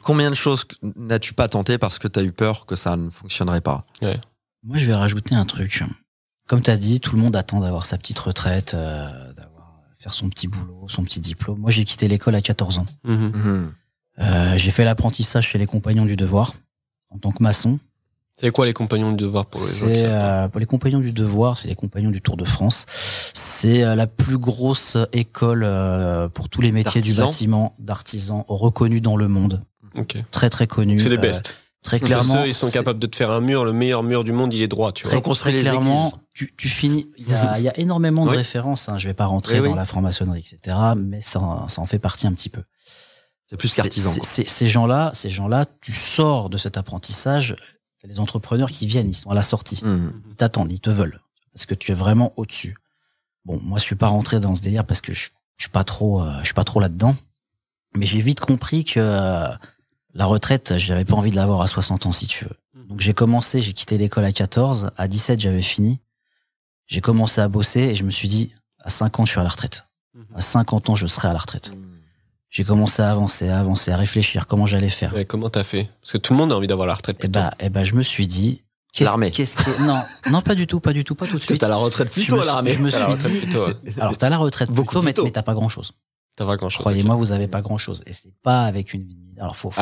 Combien de choses n'as-tu pas tenté parce que tu as eu peur que ça ne fonctionnerait pas ? Moi, je vais rajouter un truc. Comme tu as dit, tout le monde attend d'avoir sa petite retraite, faire son petit boulot, son petit diplôme. Moi, j'ai quitté l'école à 14 ans. J'ai fait l'apprentissage chez les Compagnons du Devoir en tant que maçon. C'est quoi les Compagnons du Devoir pour les gens qui savent pas ? Pour les Compagnons du Devoir, c'est les Compagnons du Tour de France. C'est la plus grosse école pour tous les métiers du bâtiment, d'artisans, reconnus dans le monde. Très très connus. C'est les best. Très clairement, ils sont capables de te faire un mur, le meilleur mur du monde, il est droit, tu vois. Très clairement, tu finis. Il y a énormément de références. Je vais pas rentrer dans la franc-maçonnerie, etc. Mais ça en fait partie un petit peu. C'est plus qu'artisan. Ces gens-là, tu sors de cet apprentissage. Les entrepreneurs qui viennent, ils sont à la sortie. Ils t'attendent, ils te veulent. Parce que tu es vraiment au-dessus. Bon, moi, je suis pas rentré dans ce délire parce que je suis pas trop là-dedans. Mais j'ai vite compris que la retraite, j'avais pas envie de l'avoir à 60 ans, si tu veux. Donc, j'ai quitté l'école à 14. À 17, j'avais fini. J'ai commencé à bosser et je me suis dit, à 50, je suis à la retraite. À 50 ans, je serai à la retraite. J'ai commencé à avancer, à réfléchir comment j'allais faire. Et comment t'as fait ? Parce que tout le monde a envie d'avoir la retraite plus tôt. Je me suis dit... L'armée. Non, pas du tout, pas tout de Parce suite. que t'as la retraite plus tôt à l'armée. Je me suis dit... Alors, t'as la retraite plus tôt, mais t'as pas grand-chose. T'as pas grand-chose. Croyez-moi, vous avez pas grand-chose. Et c'est pas avec une vie. Alors, faut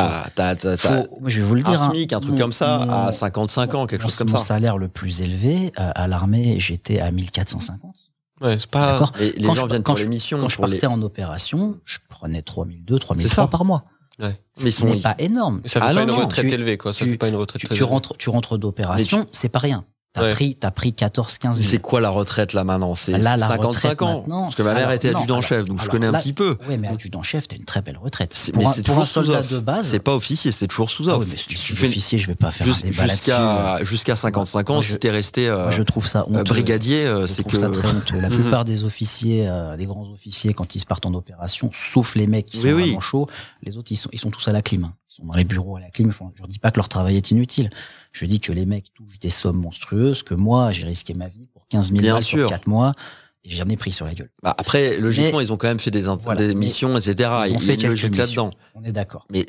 je vais vous le dire. Un SMIC, un truc comme ça, à 55 ans, quelque chose comme ça. Mon salaire le plus élevé, à l'armée, j'étais à 1450. Ouais, c'est pas... D'accord. Et les gens viennent pour les missions. Quand je partais en opération, je prenais 3002, 3003 par mois. Ouais. Ce qui n'est pas énorme. Mais ça fait pas une retraite élevée, quoi. Ça fait pas une retraite très élevée. Tu rentres d'opération, c'est pas rien. T'as pris 14, 15 000. C'est quoi la retraite là maintenant ? C'est 55 ans. Parce que ma mère était adjudant-chef, donc je connais un petit peu. Oui, mais adjudant-chef, t'as une très belle retraite. Mais c'est toujours sous soldat de base. C'est pas officier, c'est toujours sous offre. Tu fais officier, je vais pas faire un débat là-dessus. Jusqu'à 55 ans, si t'es resté je trouve ça honteux. Brigadier, c'est que... ça très honteux. La plupart des officiers, des grands officiers, quand ils partent en opération, sauf les mecs qui sont vraiment chauds, les autres, ils sont tous à la clim. Ils sont dans les bureaux à la clim. Je dis pas que leur travail est inutile. Je dis que les mecs touchent des sommes monstrueuses, que moi, j'ai risqué ma vie pour 15 000 balles sur 4 mois, et j'en ai pris sur la gueule. Après, logiquement, ils ont quand même fait des missions, etc. Il y a une logique là-dedans. On est d'accord. Mais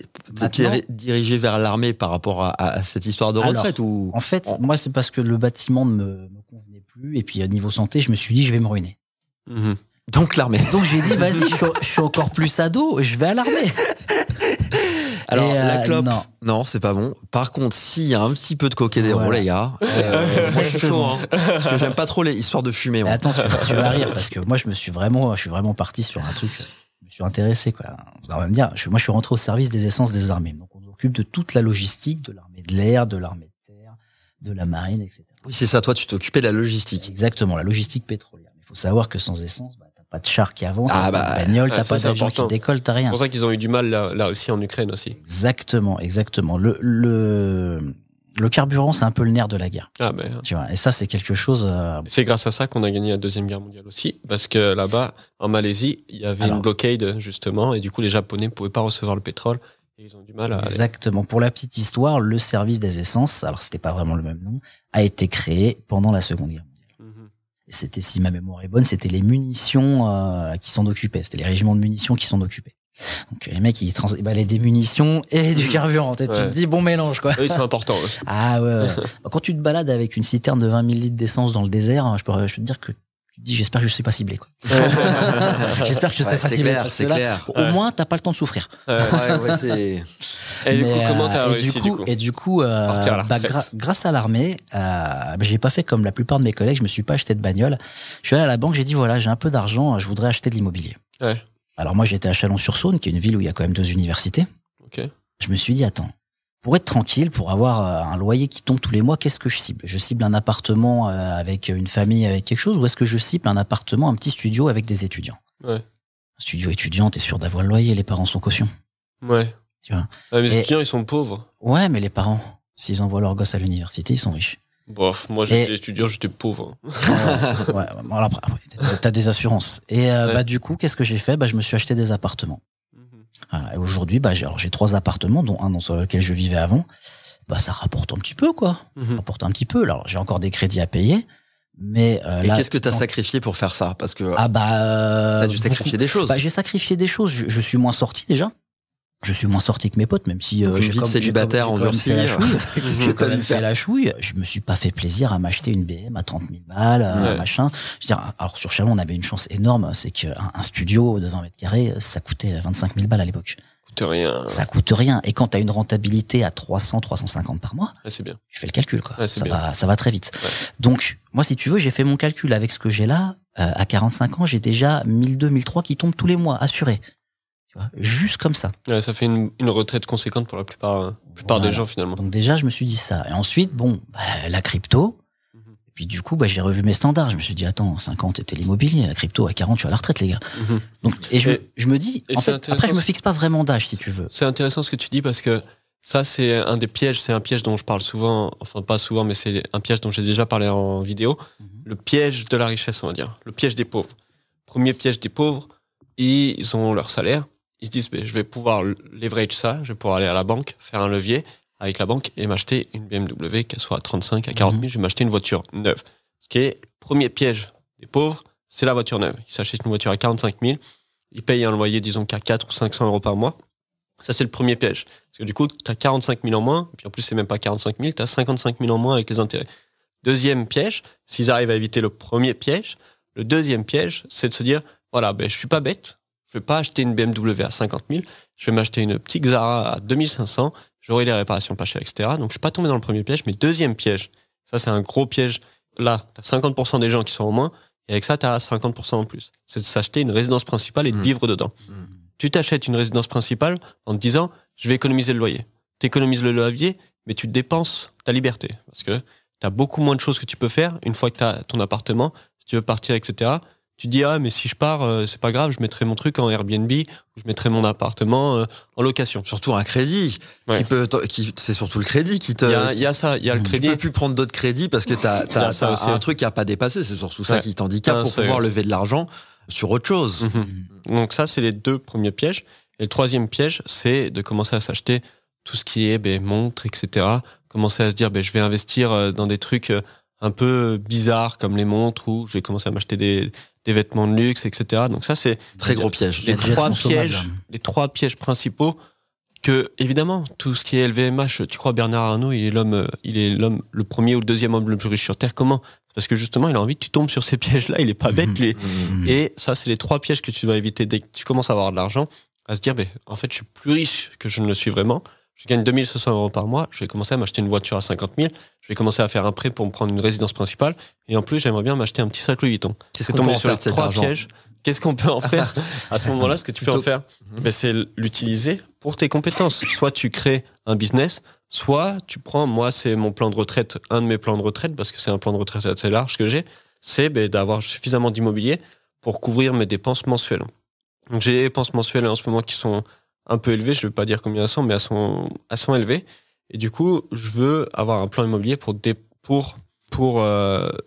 tu es dirigé vers l'armée par rapport à cette histoire de retraite ou... En fait, moi, c'est parce que le bâtiment ne me convenait plus, et puis niveau santé, je me suis dit, je vais me ruiner. Donc l'armée. Donc j'ai dit, vas-y, je suis encore plus ado, je vais à l'armée. Alors, la clope, non, c'est pas bon. Par contre, s'il y a un petit peu de coquédéron, les gars, moi je suis chaud, parce que j'aime pas trop les histoires de fumée. Attends, tu vas rire, parce que moi je suis vraiment parti sur un truc, je me suis intéressé, quoi. Vous allez me dire, moi je suis rentré au service des essences des armées, donc on s'occupe de toute la logistique, de l'armée de l'air, de l'armée de terre, de la marine, etc. Oui, c'est ça, toi tu t'occupais de la logistique. Exactement, la logistique pétrolière. Il faut savoir que sans essence, t'as pas de char qui avance, t'as pas de bagnole, t'as pas d'avion qui décolle, t'as rien. C'est pour ça qu'ils ont eu du mal là aussi en Ukraine aussi. Exactement. Le carburant, c'est un peu le nerf de la guerre. Tu vois, et ça, c'est quelque chose... C'est grâce à ça qu'on a gagné la Deuxième Guerre mondiale aussi, parce que là-bas, en Malaisie, il y avait une blockade, justement, et du coup, les Japonais ne pouvaient pas recevoir le pétrole, et ils ont du mal à... Exactement. Pour la petite histoire, le service des essences, alors c'était pas vraiment le même nom, a été créé pendant la Seconde Guerre mondiale. C'était, si ma mémoire est bonne, c'était les munitions qui s'en occupaient. C'était les régiments de munitions qui s'en occupaient. Donc les mecs, ils balaient des munitions et du carburant. Tu te dis, bon mélange, quoi. Eux, ils sont importants. Ah ouais. Quand tu te balades avec une citerne de 20 000 litres d'essence dans le désert, je peux te dire que tu te dis, j'espère que je ne suis pas ciblé, quoi. J'espère que je ne suis pas ciblé. C'est clair. Au moins, t'as pas le temps de souffrir. C'est... Et du coup, comment t'as réussi, du coup, grâce à l'armée, j'ai pas fait comme la plupart de mes collègues, je me suis pas acheté de bagnole. Je suis allé à la banque, j'ai dit, voilà, j'ai un peu d'argent, je voudrais acheter de l'immobilier. Alors moi, j'étais à Chalon-sur-Saône, qui est une ville où il y a quand même 2 universités. Je me suis dit, attends, pour être tranquille, pour avoir un loyer qui tombe tous les mois, qu'est-ce que je cible ? Je cible un appartement avec une famille, avec quelque chose, ou est-ce que je cible un appartement, un petit studio avec des étudiants ? Un studio étudiant, t'es sûr d'avoir le loyer, les parents sont caution. Tu vois. Les étudiants, ils sont pauvres. Ouais, mais les parents, s'ils envoient leurs gosses à l'université, ils sont riches. Bof, moi j'étais étudiant, j'étais pauvre. Après, t'as des assurances. Et du coup, qu'est-ce que j'ai fait ? Je me suis acheté des appartements. Voilà. Et aujourd'hui, j'ai 3 appartements, dont un dans lequel je vivais avant. Ça rapporte un petit peu, quoi. Ça rapporte un petit peu. Alors, j'ai encore des crédits à payer. Mais et qu'est-ce que tu as sacrifié pour faire ça? Parce que t'as dû sacrifier des choses. J'ai sacrifié des choses. Je suis moins sorti déjà. Je suis moins sorti que mes potes, même si j'ai vie de célibataire endurci. Qu'est-ce que t'as dû faire? La chouille. Je me suis pas fait plaisir à m'acheter une BM à 30 000 balles, machin. Je veux dire, alors sur Chalon, on avait une chance énorme, c'est qu'un studio de 20 mètres carrés, ça coûtait 25 000 balles à l'époque. Ça coûte rien. Et quand t'as une rentabilité à 300, 350 par mois, c'est bien. Tu fais le calcul, quoi. Ça va très vite. Ouais. Donc, moi, si tu veux, j'ai fait mon calcul avec ce que j'ai là. À 45 ans, j'ai déjà 1200, 1300 qui tombent tous les mois, assurés. Tu vois, juste comme ça. Ouais, ça fait une retraite conséquente pour la plupart des gens, finalement. Donc déjà, je me suis dit ça. Et ensuite, la crypto. Et puis du coup, j'ai revu mes standards. Je me suis dit, attends, 50, c'était l'immobilier. La crypto, à 40, je suis à la retraite, les gars. Donc, je me dis, en fait, après, je me fixe pas vraiment d'âge, si tu veux. C'est intéressant ce que tu dis, parce que ça, c'est un des pièges. C'est un piège dont je parle souvent. Enfin, pas souvent, mais c'est un piège dont j'ai déjà parlé en vidéo. Le piège de la richesse, on va dire. Le piège des pauvres. Premier piège des pauvres, ils ont leur salaire. Ils se disent, je vais pouvoir leverage ça, je vais pouvoir aller à la banque, faire un levier avec la banque et m'acheter une BMW, qu'elle soit à 35, à 40 000, je vais m'acheter une voiture neuve. Ce qui est le premier piège des pauvres, c'est la voiture neuve. Ils s'achètent une voiture à 45 000, ils payent un loyer, disons, qu'à 400 ou 500 euros par mois. Ça, c'est le premier piège. Parce que du coup, tu as 45 000 en moins, puis en plus, c'est même pas 45 000, tu as 55 000 en moins avec les intérêts. Deuxième piège, s'ils arrivent à éviter le premier piège, le deuxième piège, c'est de se dire, voilà, je suis pas bête. Je vais pas acheter une BMW à 50 000, je vais m'acheter une petite Xara à 2500, j'aurai les réparations pas chères, etc. Donc je suis pas tombé dans le premier piège, mais deuxième piège, ça c'est un gros piège. Là, tu as 50% des gens qui sont en moins, et avec ça, tu as 50% en plus. C'est de s'acheter une résidence principale et de vivre dedans. Tu t'achètes une résidence principale en te disant, je vais économiser le loyer. Tu économises le loyer, mais tu dépenses ta liberté. Parce que tu as beaucoup moins de choses que tu peux faire une fois que tu as ton appartement, si tu veux partir, etc. Tu dis, mais si je pars, c'est pas grave, je mettrai mon truc en Airbnb, ou je mettrai mon appartement en location. Surtout un crédit. C'est surtout le crédit qui te. Il y a ça, il y a le crédit. Tu peux plus prendre d'autres crédits parce que t'as un truc qui a pas dépassé. C'est surtout ça qui t'handicape pour pouvoir lever de l'argent sur autre chose. Donc ça, c'est les deux premiers pièges. Et le troisième piège, c'est de commencer à s'acheter tout ce qui est montres, etc. Commencer à se dire, je vais investir dans des trucs un peu bizarres comme les montres, ou je vais commencer à m'acheter des vêtements de luxe, etc. Donc ça, c'est très gros piège. Les trois pièges principaux que, évidemment, tout ce qui est LVMH, tu crois Bernard Arnault, il est l'homme, le premier ou le deuxième homme le plus riche sur Terre. Comment? Parce que justement, il a envie que tu tombes sur ces pièges-là, il est pas bête, lui. Et ça, c'est les 3 pièges que tu dois éviter dès que tu commences à avoir de l'argent, à se dire, en fait, je suis plus riche que je ne le suis vraiment. Je gagne 2500 euros par mois, je vais commencer à m'acheter une voiture à 50 000, je vais commencer à faire un prêt pour me prendre une résidence principale, et en plus, j'aimerais bien m'acheter un petit sac Louis Vuitton. Qu'est-ce qu'on peut en faire de cet argent ? Qu'est-ce qu'on peut en faire à ce moment-là? Ce que tu peux en faire, c'est l'utiliser pour tes compétences. Soit tu crées un business, soit tu prends, moi, c'est mon plan de retraite, un de mes plans de retraite, parce que c'est un plan de retraite assez large que j'ai, c'est d'avoir suffisamment d'immobilier pour couvrir mes dépenses mensuelles. Donc j'ai des dépenses mensuelles en ce moment qui sont un peu élevées, je ne vais pas dire combien elles sont, mais elles sont élevées. Et du coup, je veux avoir un plan immobilier pour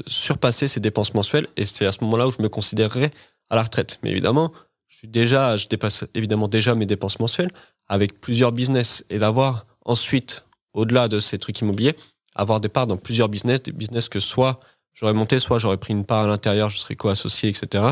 surpasser ces dépenses mensuelles. Et c'est à ce moment-là où je me considérerais à la retraite. Mais évidemment, je dépasse évidemment déjà mes dépenses mensuelles avec plusieurs business. Et d'avoir ensuite, au-delà de ces trucs immobiliers, avoir des parts dans plusieurs business, des business que soit j'aurais monté, soit j'aurais pris une part à l'intérieur, je serais co-associé, etc.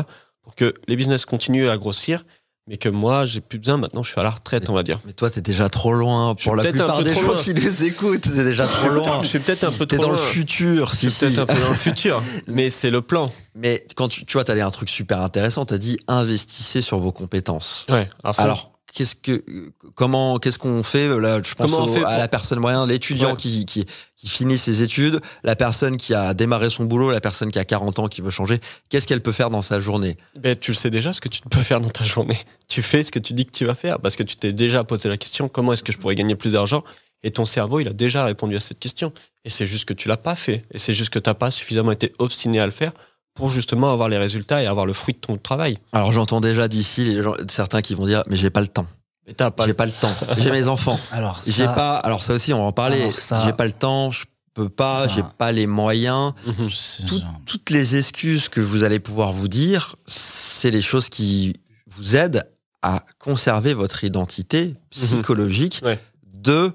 Pour que les business continuent à grossir, mais que moi, j'ai plus besoin. Maintenant, je suis à la retraite, on va dire. Mais toi, t'es déjà trop loin. Pour la plupart des gens qui nous écoutent, t'es déjà trop loin. Je suis peut-être un peu trop loin. T'es dans le futur. Je suis peut-être un peu dans le futur, mais c'est le plan. Mais quand tu vois, t'as dit un truc super intéressant. T'as dit investissez sur vos compétences. Ouais. Alors, qu'est-ce qu'on fait là? Je pense à la personne moyenne, l'étudiant qui finit ses études, la personne qui a démarré son boulot, la personne qui a 40 ans qui veut changer. Qu'est-ce qu'elle peut faire dans sa journée? Tu le sais déjà ce que tu peux faire dans ta journée. Tu fais ce que tu dis que tu vas faire parce que tu t'es déjà posé la question, comment est-ce que je pourrais gagner plus d'argent? Et ton cerveau, il a déjà répondu à cette question. Et c'est juste que tu l'as pas fait. Et c'est juste que t'as pas suffisamment été obstiné à le faire pour justement avoir les résultats et avoir le fruit de ton travail. Alors j'entends déjà d'ici certains qui vont dire mais j'ai pas le temps. J'ai pas le temps. J'ai mes enfants. Alors ça aussi on va en parler. J'ai pas le temps, je peux pas, j'ai pas les moyens. Toutes les excuses que vous allez pouvoir vous dire, c'est les choses qui vous aident à conserver votre identité psychologique de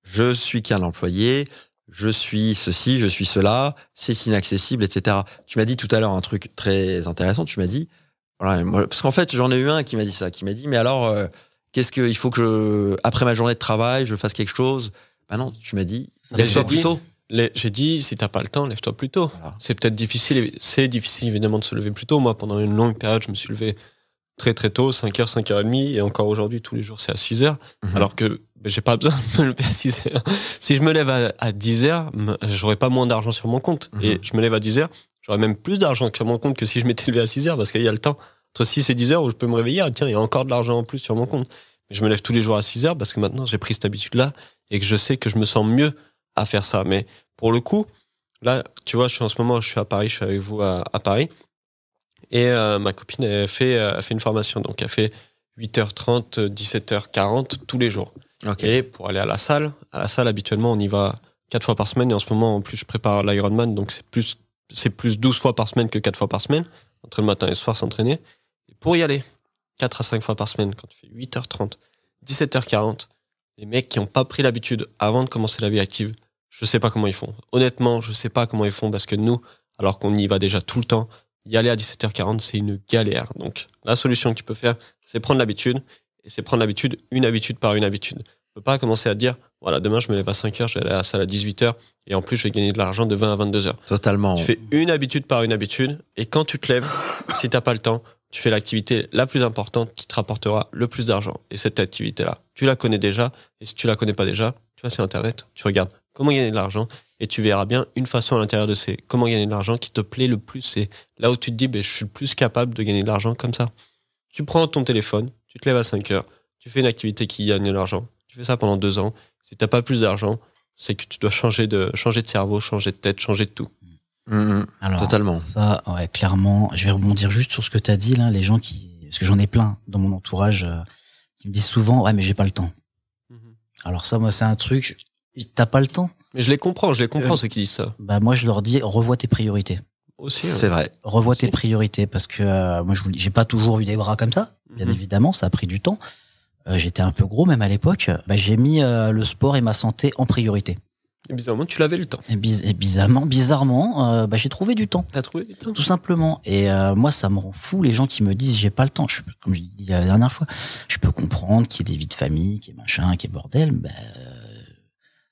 je suis qu'un employé, je suis ceci, je suis cela, c'est inaccessible, etc. Tu m'as dit tout à l'heure un truc très intéressant, tu m'as dit, voilà, moi, parce qu'en fait, j'en ai eu un qui m'a dit ça, qui m'a dit, mais alors, qu'est-ce qu'il faut que après ma journée de travail, je fasse quelque chose? Ben non, tu m'as dit, lève-toi plus tôt. J'ai dit, si t'as pas le temps, lève-toi plus tôt. Voilà. C'est peut-être difficile, c'est difficile évidemment de se lever plus tôt. Moi, pendant une longue période, je me suis levé très très tôt, 5h, 5h30, et encore aujourd'hui, tous les jours, c'est à 6h, alors que j'ai pas besoin de me lever à 6h. Si je me lève à 10h, j'aurais pas moins d'argent sur mon compte, et je me lève à 10h, j'aurais même plus d'argent sur mon compte que si je m'étais levé à 6h, parce qu'il y a le temps, entre 6 et 10h, où je peux me réveiller, tiens, il y a encore de l'argent en plus sur mon compte. Mais je me lève tous les jours à 6h, parce que maintenant, j'ai pris cette habitude-là, et que je sais que je me sens mieux à faire ça. Mais pour le coup, là, tu vois, je suis à Paris, je suis avec vous à Paris, et ma copine elle fait une formation, donc elle fait 8h30, 17h40 tous les jours. Okay. Et pour aller à la salle habituellement on y va 4 fois par semaine, et en ce moment en plus je prépare l'Ironman, donc c'est plus 12 fois par semaine que 4 fois par semaine, entre le matin et le soir s'entraîner. Et pour y aller 4 à 5 fois par semaine, quand tu fais 8h30, 17h40, les mecs qui n'ont pas pris l'habitude avant de commencer la vie active, je sais pas comment ils font. Honnêtement, je sais pas comment ils font, parce que nous, alors qu'on y va déjà tout le temps, y aller à 17h40, c'est une galère. Donc, la solution que tu peux faire, c'est prendre l'habitude, et c'est prendre l'habitude, une habitude par une habitude. Tu peux pas commencer à te dire, voilà, demain, je me lève à 5h, je vais aller à la salle à 18h, et en plus, je vais gagner de l'argent de 20 à 22h. Totalement. Tu fais une habitude par une habitude, et quand tu te lèves, si t'as pas le temps, tu fais l'activité la plus importante qui te rapportera le plus d'argent. Et cette activité-là, tu la connais déjà, et si tu la connais pas déjà, tu vas sur Internet, tu regardes comment gagner de l'argent, et tu verras bien une façon à l'intérieur de ces comment gagner de l'argent qui te plaît le plus. C'est là où tu te dis, je suis plus capable de gagner de l'argent comme ça. Tu prends ton téléphone, tu te lèves à 5h, tu fais une activité qui gagne de l'argent. Tu fais ça pendant 2 ans. Si t'as pas plus d'argent, c'est que tu dois changer de cerveau, changer de tête, changer de tout. Alors, totalement. Ça, ouais, clairement. Je vais rebondir juste sur ce que t'as dit, là, les gens parce que j'en ai plein dans mon entourage, qui me disent souvent, ouais, mais j'ai pas le temps. Alors ça, moi, c'est un truc, t'as pas le temps. Mais je les comprends ceux qui disent ça. Moi, je leur dis, revois tes priorités. Aussi, c'est vrai. Revois tes priorités, parce que moi, j'ai pas toujours eu des bras comme ça. Bien évidemment, ça a pris du temps. J'étais un peu gros, même à l'époque. J'ai mis le sport et ma santé en priorité. Et bizarrement, tu l'avais le temps. Et bizarrement, j'ai trouvé du temps. T'as trouvé du temps. Tout simplement. Et moi, ça me rend fou les gens qui me disent j'ai pas le temps. Comme je dis la dernière fois, je peux comprendre qu'il y ait des vies de famille, qu'il y ait machin, qu'il y ait bordel.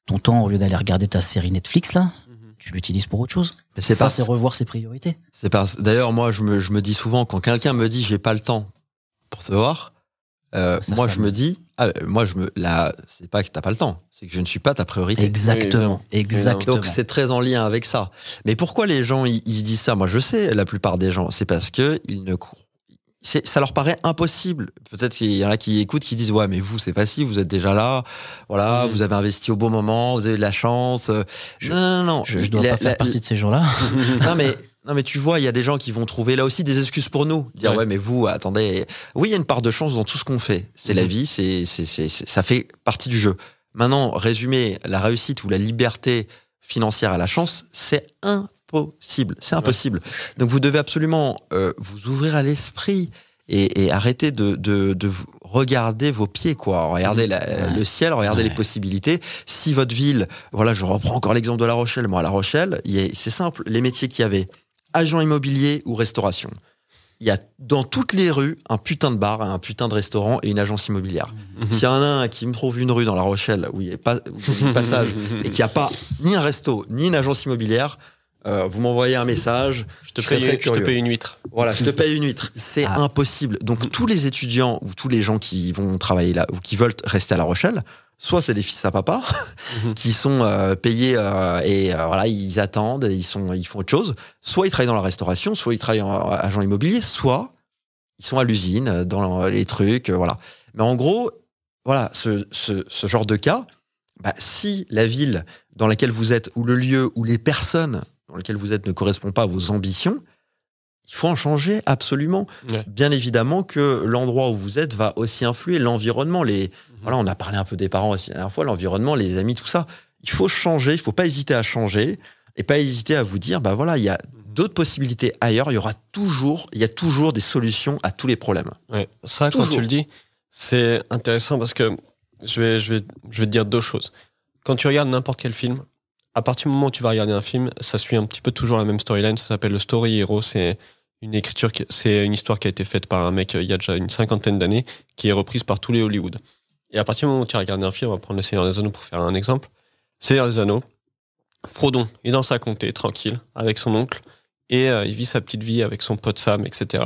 Ton temps, au lieu d'aller regarder ta série Netflix là, tu l'utilises pour autre chose. C'est revoir ses priorités. D'ailleurs, moi, je me dis souvent, quand quelqu'un me dit j'ai pas le temps pour te voir, je me dis, c'est pas que t'as pas le temps, c'est que je ne suis pas ta priorité. Exactement. Donc c'est très en lien avec ça. Mais pourquoi les gens ils disent ça? Moi, je sais, la plupart des gens, c'est parce que ça leur paraît impossible. Peut-être qu'il y en a qui écoutent, qui disent ouais, mais vous c'est facile, vous êtes déjà là, voilà, vous avez investi au bon moment, vous avez de la chance. Non. Je dois pas faire partie de ces gens-là. Non mais tu vois, il y a des gens qui vont trouver là aussi des excuses pour nous. Dire ouais mais vous, attendez. Oui, il y a une part de chance dans tout ce qu'on fait. C'est la vie, ça fait partie du jeu. Maintenant, résumer la réussite ou la liberté financière à la chance, c'est impossible. C'est impossible. Donc vous devez absolument vous ouvrir à l'esprit et arrêter de regarder vos pieds, quoi. Regardez le ciel, regardez les possibilités. Si votre ville, voilà, je reprends encore l'exemple de La Rochelle. Moi, à La Rochelle, c'est simple, les métiers qu'il y avait, agent immobilier ou restauration. Il y a dans toutes les rues un putain de bar, un putain de restaurant et une agence immobilière. S'il y en a un qui me trouve une rue dans La Rochelle où il y a pas un passage et qu'il n'y a pas ni un resto ni une agence immobilière, vous m'envoyez un message. Je te paye une huître. Voilà, je te paye une huître. C'est impossible. Donc tous les étudiants ou tous les gens qui vont travailler là ou qui veulent rester à La Rochelle, soit c'est des fils à papa qui sont payés et voilà, ils attendent, ils font autre chose. Soit ils travaillent dans la restauration, soit ils travaillent en agent immobilier, soit ils sont à l'usine dans les trucs, voilà. Mais en gros, voilà, ce genre de cas, si la ville dans laquelle vous êtes ou le lieu ou les personnes dans lesquelles vous êtes ne correspond pas à vos ambitions, il faut en changer absolument. Ouais. Bien évidemment que l'endroit où vous êtes va aussi influer l'environnement. Voilà, on a parlé un peu des parents aussi la dernière fois, l'environnement, les amis, tout ça. Il faut changer, il ne faut pas hésiter à changer et pas hésiter à vous dire, voilà, il y a d'autres possibilités ailleurs. Il y a toujours des solutions à tous les problèmes. Ouais. Ça, toujours. Quand tu le dis, c'est intéressant parce que je vais te dire deux choses. Quand tu regardes n'importe quel film, à partir du moment où tu vas regarder un film, ça suit un petit peu toujours la même storyline. Ça s'appelle le Story Hero. C'est une histoire qui a été faite par un mec il y a déjà une 50aine d'années, qui est reprise par tous les Hollywood. Et à partir du moment où tu as regardé un film, on va prendre Le Seigneur des Anneaux pour faire un exemple. Seigneur des Anneaux, Frodon est dans sa comté, tranquille, avec son oncle, et il vit sa petite vie avec son pote Sam, etc.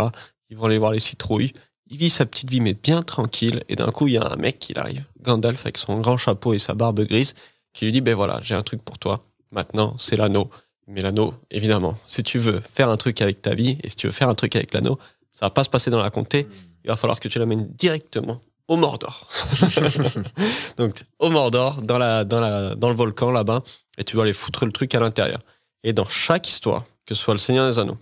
Ils vont aller voir les citrouilles. Il vit sa petite vie, mais bien tranquille, et d'un coup, il y a un mec qui arrive, Gandalf, avec son grand chapeau et sa barbe grise, qui lui dit, ben voilà, j'ai un truc pour toi. Maintenant, c'est l'anneau. Mais l'anneau, évidemment, si tu veux faire un truc avec ta vie, et si tu veux faire un truc avec l'anneau, ça va pas se passer dans la comté, il va falloir que tu l'amènes directement au Mordor. Donc, au Mordor, dans le volcan, là-bas, et tu vas aller foutre le truc à l'intérieur. Et dans chaque histoire, que ce soit le Seigneur des Anneaux,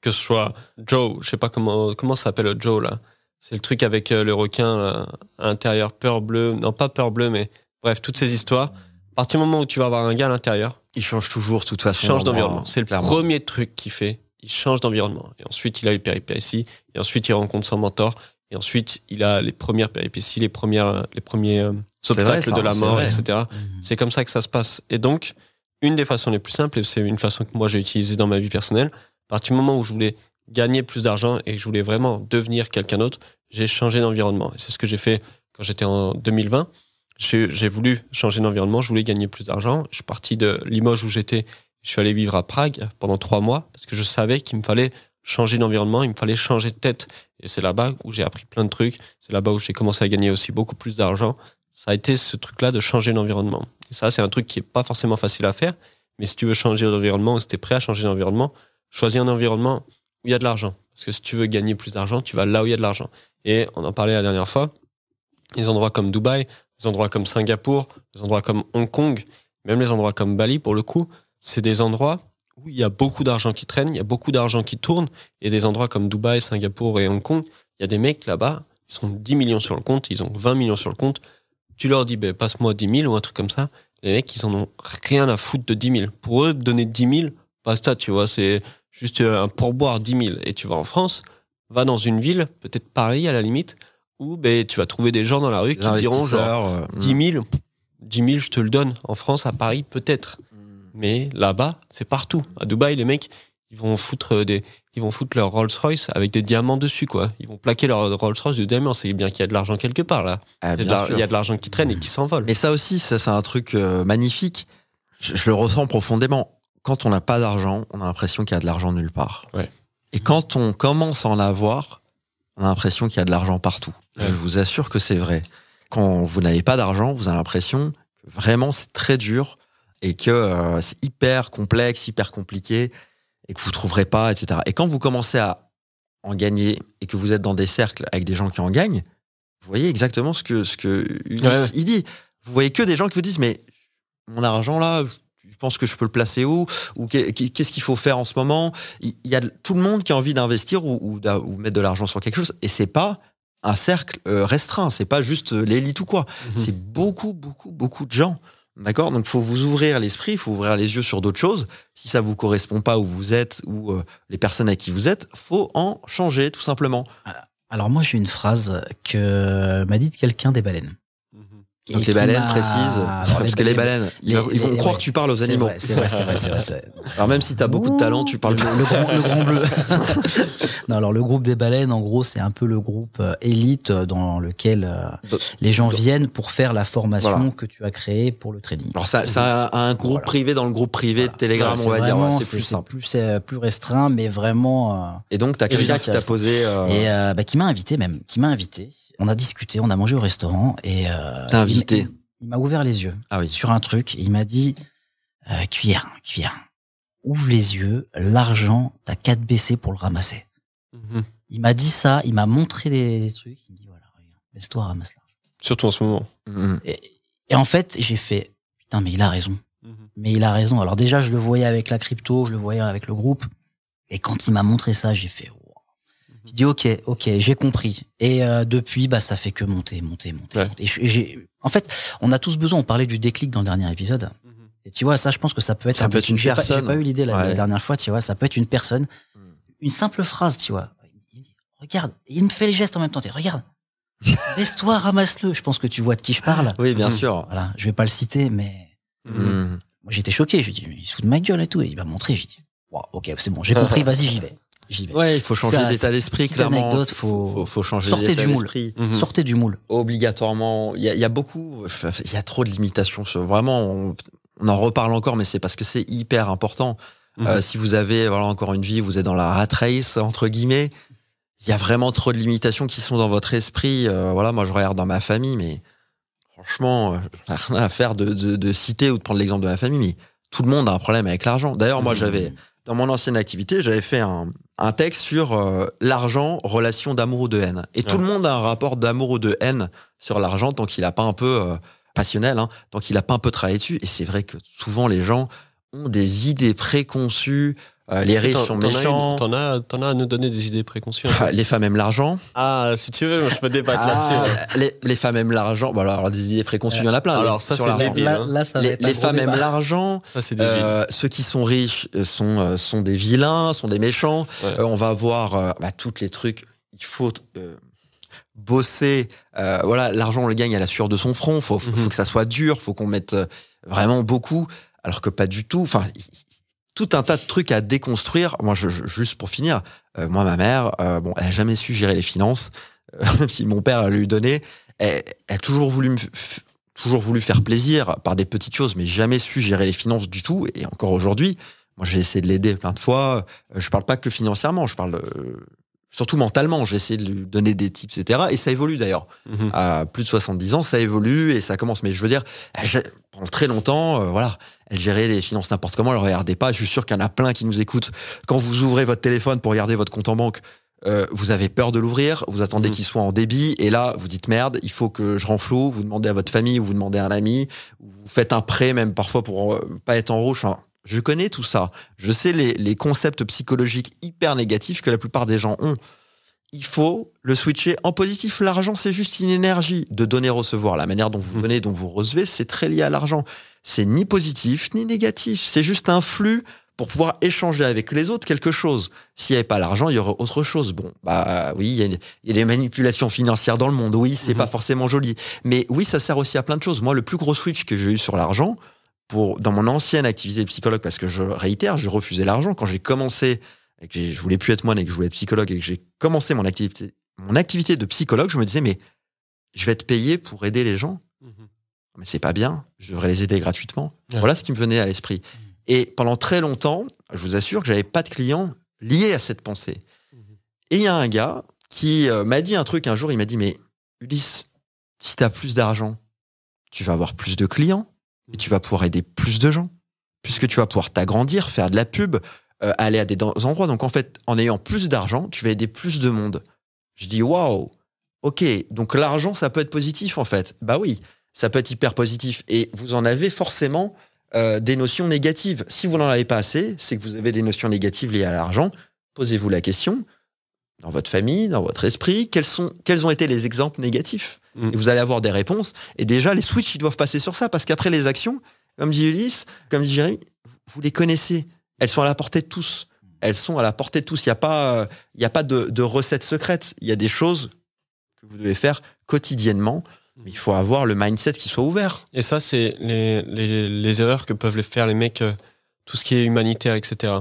que ce soit Joe, je sais pas comment ça s'appelle Joe, là. C'est le truc avec le requin, là, à l'intérieur, peur bleue, non pas peur bleue, mais bref, toutes ces histoires. À partir du moment où tu vas avoir un gars à l'intérieur, il change toujours, de toute façon. Il change d'environnement. C'est le premier truc qu'il fait. Il change d'environnement. Et ensuite, il a les péripéties. Et ensuite, il rencontre son mentor. Et ensuite, il a les premières péripéties, les premiers obstacles de la mort, etc. C'est comme ça que ça se passe. Et donc, une des façons les plus simples, et c'est une façon que moi j'ai utilisée dans ma vie personnelle, à partir du moment où je voulais gagner plus d'argent et que je voulais vraiment devenir quelqu'un d'autre, j'ai changé d'environnement. Et c'est ce que j'ai fait quand j'étais en 2020. J'ai voulu changer d'environnement, je voulais gagner plus d'argent. Je suis parti de Limoges où j'étais, je suis allé vivre à Prague pendant 3 mois parce que je savais qu'il me fallait changer d'environnement, il me fallait changer de tête. Et c'est là-bas où j'ai appris plein de trucs, c'est là-bas où j'ai commencé à gagner aussi beaucoup plus d'argent. Ça a été ce truc-là de changer d'environnement. Et ça, c'est un truc qui est pas forcément facile à faire, mais si tu veux changer d'environnement, si tu es prêt à changer d'environnement, choisis un environnement où il y a de l'argent. Parce que si tu veux gagner plus d'argent, tu vas là où il y a de l'argent. Et on en parlait la dernière fois, les endroits comme Dubaï, les endroits comme Singapour, les endroits comme Hong Kong, même les endroits comme Bali, pour le coup, c'est des endroits où il y a beaucoup d'argent qui traîne, il y a beaucoup d'argent qui tourne, et des endroits comme Dubaï, Singapour et Hong Kong, il y a des mecs là-bas, ils sont 10 millions sur le compte, ils ont 20 millions sur le compte, tu leur dis, passe-moi 10 000 ou un truc comme ça, les mecs, ils en ont rien à foutre de 10 000. Pour eux, donner 10 000, basta, tu vois, c'est juste un pourboire 10 000. Et tu vas en France, va dans une ville, peut-être Paris à la limite, où tu vas trouver des gens dans la rue qui diront genre 10 000, je te le donne. En France, à Paris, peut-être. Mais là-bas, c'est partout. À Dubaï, les mecs, ils vont foutre leur Rolls-Royce avec des diamants dessus, quoi. Ils vont plaquer leur Rolls-Royce de diamants. C'est bien qu'il y a de l'argent quelque part, là. Il y a de l'argent qui traîne et qui s'envole. Mais ça aussi, c'est un truc magnifique. Je le ressens profondément. Quand on n'a pas d'argent, on a l'impression qu'il y a de l'argent nulle part. Ouais. Et quand on commence à en avoir, on a l'impression qu'il y a de l'argent partout. Ouais. Je vous assure que c'est vrai. Quand vous n'avez pas d'argent, vous avez l'impression que vraiment c'est très dur et que c'est hyper complexe, hyper compliqué et que vous ne trouverez pas, etc. Et quand vous commencez à en gagner et que vous êtes dans des cercles avec des gens qui en gagnent, vous voyez exactement ce que Ulysse, il dit. Vous voyez que des gens qui vous disent, mais mon argent là, je pense que je peux le placer où, ou qu'est-ce qu'il faut faire en ce moment. Il y a tout le monde qui a envie d'investir ou mettre de l'argent sur quelque chose, et c'est pas un cercle restreint, c'est pas juste l'élite ou quoi. C'est beaucoup de gens. D'accord ? Donc, il faut vous ouvrir l'esprit, il faut ouvrir les yeux sur d'autres choses. Si ça vous correspond pas où vous êtes ou les personnes avec qui vous êtes, faut en changer, tout simplement. Alors, moi, j'ai une phrase que m'a dite quelqu'un des baleines. Donc, les baleines, précises. Parce que les baleines, ils vont croire que tu parles aux animaux. C'est vrai. Alors, même si tu as beaucoup de talent, tu parles le grand bleu. Non, alors, le groupe des baleines, en gros, c'est un peu le groupe élite dans lequel les gens viennent pour faire la formation que tu as créée pour le trading. Alors, ça a un groupe privé dans le groupe privé de Telegram, on va dire. C'est plus simple. C'est plus restreint, mais vraiment. Et donc, tu as quelqu'un qui t'a posé. Et qui m'a invité. On a discuté, on a mangé au restaurant et t'as invité. Il m'a ouvert les yeux sur un truc. Il m'a dit cuillère, ouvre les yeux, l'argent, t'as qu'à te baisser pour le ramasser. Il m'a dit ça, il m'a montré des trucs. Il me dit voilà, regarde, laisse-toi ramasser l'argent. Surtout en ce moment. Et en fait, j'ai fait putain, mais il a raison. Mais il a raison. Alors déjà, je le voyais avec la crypto, je le voyais avec le groupe. Et quand il m'a montré ça, j'ai fait je dis ok, j'ai compris. Et depuis, ça fait que monter. En fait, on a tous besoin, on parlait du déclic dans le dernier épisode. Et tu vois, ça, je pense que ça peut être une personne. J'ai pas eu l'idée la dernière fois, tu vois, ça peut être une personne, une simple phrase, tu vois. Il me dit, regarde, il me fait les gestes en même temps, regarde, laisse-toi, ramasse-le. Je pense que tu vois de qui je parle. Oui, bien sûr. Voilà, je vais pas le citer, mais moi j'étais choqué. Je lui dis, il se fout de ma gueule et tout. Et il m'a montré, j'ai dit, wow, ok, c'est bon, j'ai compris, vas-y, j'y vais. Ouais, il faut changer d'état d'esprit, clairement. Anecdote, faut changer sortez d'état du moule. d'esprit. Sortez du moule. Obligatoirement. Il y a beaucoup, il y a trop de limitations. Vraiment, on en reparle encore, mais c'est parce que c'est hyper important. Si vous avez, voilà, encore une vie, vous êtes dans la rat race, entre guillemets, il y a vraiment trop de limitations qui sont dans votre esprit. Voilà, moi, je regarde dans ma famille, mais franchement, j'ai rien à faire de citer ou de prendre l'exemple de ma famille, mais tout le monde a un problème avec l'argent. D'ailleurs, moi, dans mon ancienne activité, j'avais fait un texte sur l'argent, relation d'amour ou de haine. Et tout le monde a un rapport d'amour ou de haine sur l'argent tant qu'il n'a pas un peu passionnel, hein, tant qu'il n'a pas un peu travaillé dessus. Et c'est vrai que souvent les gens ont des idées préconçues. Les riches sont méchants. T'en as à nous donner des idées préconçues. Les femmes aiment l'argent. Ah, si tu veux, moi, je peux débattre là-dessus. Les femmes aiment l'argent. Bon, alors, des idées préconçues, il y en a plein. Alors, ça, c'est débile. Là, ça va être les femmes aiment l'argent. Ça, c'est débile. Ceux qui sont riches sont des vilains, sont des méchants. Ouais. On va voir tous les trucs. Il faut bosser. Voilà, l'argent, on le gagne à la sueur de son front. Faut que ça soit dur. Faut qu'on mette vraiment beaucoup. Alors que pas du tout. Enfin, tout un tas de trucs à déconstruire. Moi, juste pour finir, moi, ma mère, elle a jamais su gérer les finances. Même si mon père lui donnait, elle a toujours voulu faire plaisir par des petites choses, mais jamais su gérer les finances du tout. Et encore aujourd'hui, moi, j'ai essayé de l'aider plein de fois. Je parle pas que financièrement, je parle surtout mentalement. J'ai essayé de lui donner des tips, etc. Et ça évolue d'ailleurs. À plus de 70 ans, ça évolue et ça commence. Mais je veux dire, pendant très longtemps, voilà, elle gérait les finances n'importe comment, elle ne regardait pas. Je suis sûr qu'il y en a plein qui nous écoutent. Quand vous ouvrez votre téléphone pour regarder votre compte en banque, vous avez peur de l'ouvrir, vous attendez qu'il soit en débit, et là, vous dites merde, il faut que je renfloue, vous demandez à votre famille, ou vous demandez à un ami, ou vous faites un prêt même parfois pour pas être en rouge. Enfin, je connais tout ça. Je sais les concepts psychologiques hyper négatifs que la plupart des gens ont. Il faut le switcher en positif. L'argent, c'est juste une énergie de donner-recevoir. La manière dont vous donnez, dont vous recevez, c'est très lié à l'argent. C'est ni positif, ni négatif. C'est juste un flux pour pouvoir échanger avec les autres quelque chose. S'il n'y avait pas l'argent, il y aurait autre chose. Bon, oui, il y a des manipulations financières dans le monde. Oui, c'est pas forcément joli. Mais oui, ça sert aussi à plein de choses. Moi, le plus gros switch que j'ai eu sur l'argent, dans mon ancienne activité de psychologue, parce que je réitère, je refusais l'argent. Quand j'ai commencé et que je voulais plus être moine et que je voulais être psychologue et que j'ai commencé mon activité de psychologue, je me disais, mais je vais être payé pour aider les gens. Mais c'est pas bien, je devrais les aider gratuitement. Ouais. Voilà ce qui me venait à l'esprit. Et pendant très longtemps, je vous assure que j'avais pas de clients liés à cette pensée. Et il y a un gars qui m'a dit un truc un jour, il m'a dit, mais Ulysse, si tu as plus d'argent, tu vas avoir plus de clients et tu vas pouvoir aider plus de gens, puisque tu vas pouvoir t'agrandir, faire de la pub, aller à des endroits. Donc en fait, en ayant plus d'argent, tu vas aider plus de monde. Je dis, waouh, ok, donc l'argent, ça peut être positif en fait. Bah oui, ça peut être hyper positif. Et vous en avez forcément des notions négatives. Si vous n'en avez pas assez, c'est que vous avez des notions négatives liées à l'argent. Posez-vous la question, dans votre famille, dans votre esprit, quels ont été les exemples négatifs ? Et vous allez avoir des réponses. Et déjà, les switches, ils doivent passer sur ça, parce qu'après les actions, comme dit Ulysse, comme dit Jérémy, vous les connaissez. Elles sont à la portée de tous. Elles sont à la portée de tous. Il n'y a pas de recette secrète. Il y a des choses que vous devez faire quotidiennement. Mais il faut avoir le mindset qui soit ouvert. Et ça, c'est les erreurs que peuvent faire les mecs, tout ce qui est humanitaire, etc.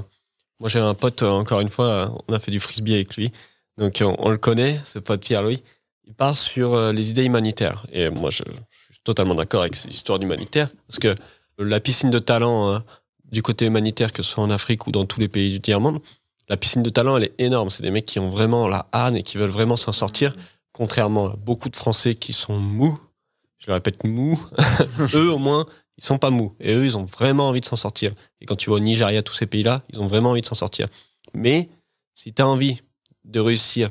Moi, j'ai un pote, encore une fois, on a fait du frisbee avec lui. Donc, on le connaît, ce pote Pierre-Louis. Il part sur les idées humanitaires. Et moi, je suis totalement d'accord avec cette histoire d'humanitaire. Parce que la piscine de talent, du côté humanitaire, que ce soit en Afrique ou dans tous les pays du tiers-monde, la piscine de talent, elle est énorme. C'est des mecs qui ont vraiment la hargne et qui veulent vraiment s'en sortir. Contrairement à beaucoup de Français qui sont mous, je le répète, mous, eux au moins, ils sont pas mous. Et eux, ils ont vraiment envie de s'en sortir. Et quand tu vas au Nigeria, tous ces pays-là, ils ont vraiment envie de s'en sortir. Mais si tu as envie de réussir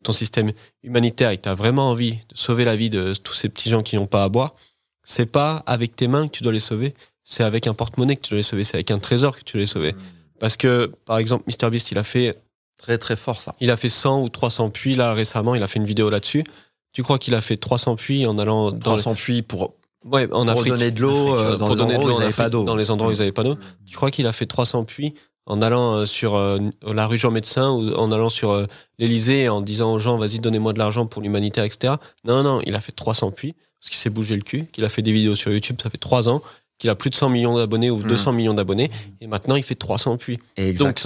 ton système humanitaire et que tu as vraiment envie de sauver la vie de tous ces petits gens qui n'ont pas à boire, c'est pas avec tes mains que tu dois les sauver, c'est avec un porte-monnaie que tu dois les sauver, c'est avec un trésor que tu dois les sauver. Parce que, par exemple, MrBeast, il a fait... Très très fort ça. Il a fait 100 ou 300 puits là récemment, il a fait une vidéo là-dessus. Tu crois qu'il a fait 300 puits en allant dans 300 puits pour Ouais, en Afrique. Pour donner de l'eau dans les endroits où ils n'avaient pas d'eau. Dans les endroits où ils n'avaient pas d'eau. Tu crois qu'il a fait 300 puits en allant sur la rue Jean Médecin ou en allant sur l'Élysée en disant aux gens vas-y donnez-moi de l'argent pour l'humanitaire, etc. Non, il a fait 300 puits parce qu'il s'est bougé le cul, qu'il a fait des vidéos sur YouTube, ça fait 3 ans, qu'il a plus de 100 millions d'abonnés ou 200 millions d'abonnés et maintenant il fait 300 puits. Exactement. Donc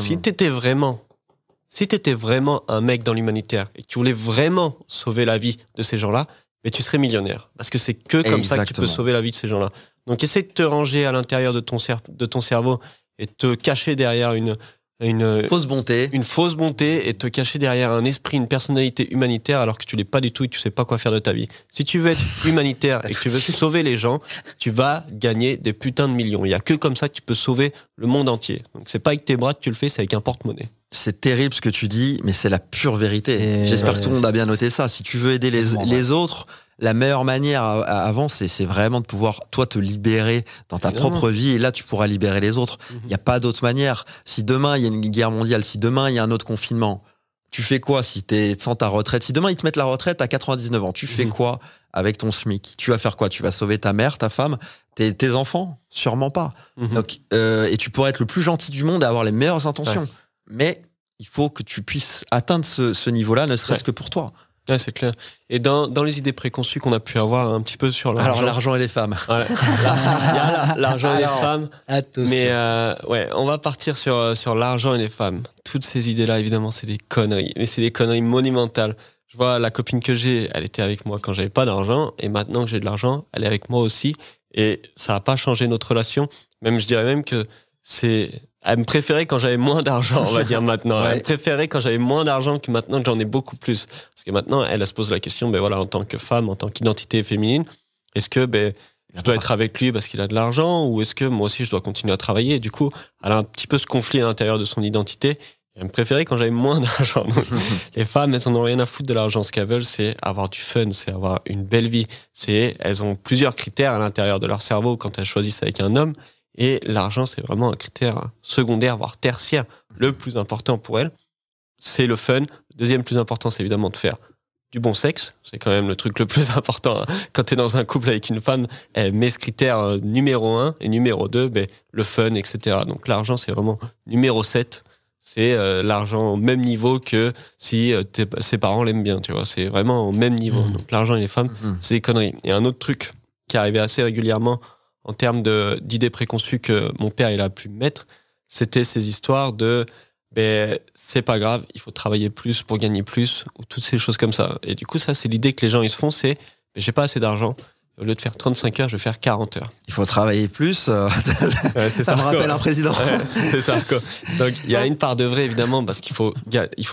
si t'étais vraiment un mec dans l'humanitaire et que tu voulais vraiment sauver la vie de ces gens-là, mais tu serais millionnaire. Parce que c'est que comme ça que tu peux sauver la vie de ces gens-là. Donc essaie de te ranger à l'intérieur de ton cerveau et te cacher derrière une fausse bonté. Une fausse bonté et te cacher derrière un esprit, une personnalité humanitaire alors que tu l'es pas du tout et que tu sais pas quoi faire de ta vie. Si tu veux être humanitaire et que tu veux sauver les gens, tu vas gagner des putains de millions. Il y a que comme ça que tu peux sauver le monde entier. Donc c'est pas avec tes bras que tu le fais, c'est avec un porte-monnaie. C'est terrible ce que tu dis, mais c'est la pure vérité. J'espère que tout le monde a bien noté ça. Si tu veux aider les autres, la meilleure manière avant, c'est vraiment de pouvoir, toi, te libérer dans ta propre vie. Et là, tu pourras libérer les autres. Il n'y a pas d'autre manière. Si demain, il y a une guerre mondiale, si demain, il y a un autre confinement, tu fais quoi si t'es sans ta retraite? Si demain, ils te mettent la retraite à 99 ans, tu fais quoi avec ton SMIC? Tu vas faire quoi? Tu vas sauver ta mère, ta femme, tes enfants? Sûrement pas. Donc, et tu pourrais être le plus gentil du monde et avoir les meilleures intentions. Ouais. Mais il faut que tu puisses atteindre ce niveau-là, ne serait-ce que pour toi. Ouais, c'est clair. Et dans les idées préconçues qu'on a pu avoir un petit peu sur l'argent. Alors, l'argent et les femmes. Voilà. Il y a l'argent et les femmes. Attention. Mais ouais, on va partir sur l'argent et les femmes. Toutes ces idées-là, évidemment, c'est des conneries. Mais c'est des conneries monumentales. Je vois la copine que j'ai, elle était avec moi quand j'avais pas d'argent. Et maintenant que j'ai de l'argent, elle est avec moi aussi. Et ça n'a pas changé notre relation. Même, je dirais même que elle me préférait quand j'avais moins d'argent, on va dire maintenant. Ouais. Elle me préférait quand j'avais moins d'argent que maintenant que j'en ai beaucoup plus. Parce que maintenant, elle se pose la question, ben voilà, en tant que femme, en tant qu'identité féminine, est-ce que je dois être avec lui parce qu'il a de l'argent ou est-ce que moi aussi je dois continuer à travailler? Et du coup, elle a un petit peu ce conflit à l'intérieur de son identité. Elle me préférait quand j'avais moins d'argent. Donc, les femmes, elles en ont rien à foutre de l'argent. Ce qu'elles veulent, c'est avoir du fun, c'est avoir une belle vie. Elles ont plusieurs critères à l'intérieur de leur cerveau quand elles choisissent avec un homme. Et l'argent, c'est vraiment un critère secondaire, voire tertiaire. Le plus important pour elles, c'est le fun. Le deuxième plus important, c'est évidemment de faire du bon sexe. C'est quand même le truc le plus important. Quand tu es dans un couple avec une femme, elle met ce critère numéro 1 et numéro 2, le fun, etc. Donc l'argent, c'est vraiment numéro 7. C'est l'argent au même niveau que si ses parents l'aiment bien. Tu vois, c'est vraiment au même niveau. Donc l'argent et les femmes, c'est des conneries. Et un autre truc qui arrivait assez régulièrement en termes d'idées préconçues que mon père il a pu mettre, c'était ces histoires de c'est pas grave, il faut travailler plus pour gagner plus, ou toutes ces choses comme ça. Et du coup, ça, c'est l'idée que les gens ils se font, c'est j'ai pas assez d'argent, au lieu de faire 35 heures, je vais faire 40 heures. Il faut travailler plus. Ouais, ça me rappelle un président. Ouais, c'est ça. Quoi. Donc, il y a une part de vrai, évidemment, parce qu'il faut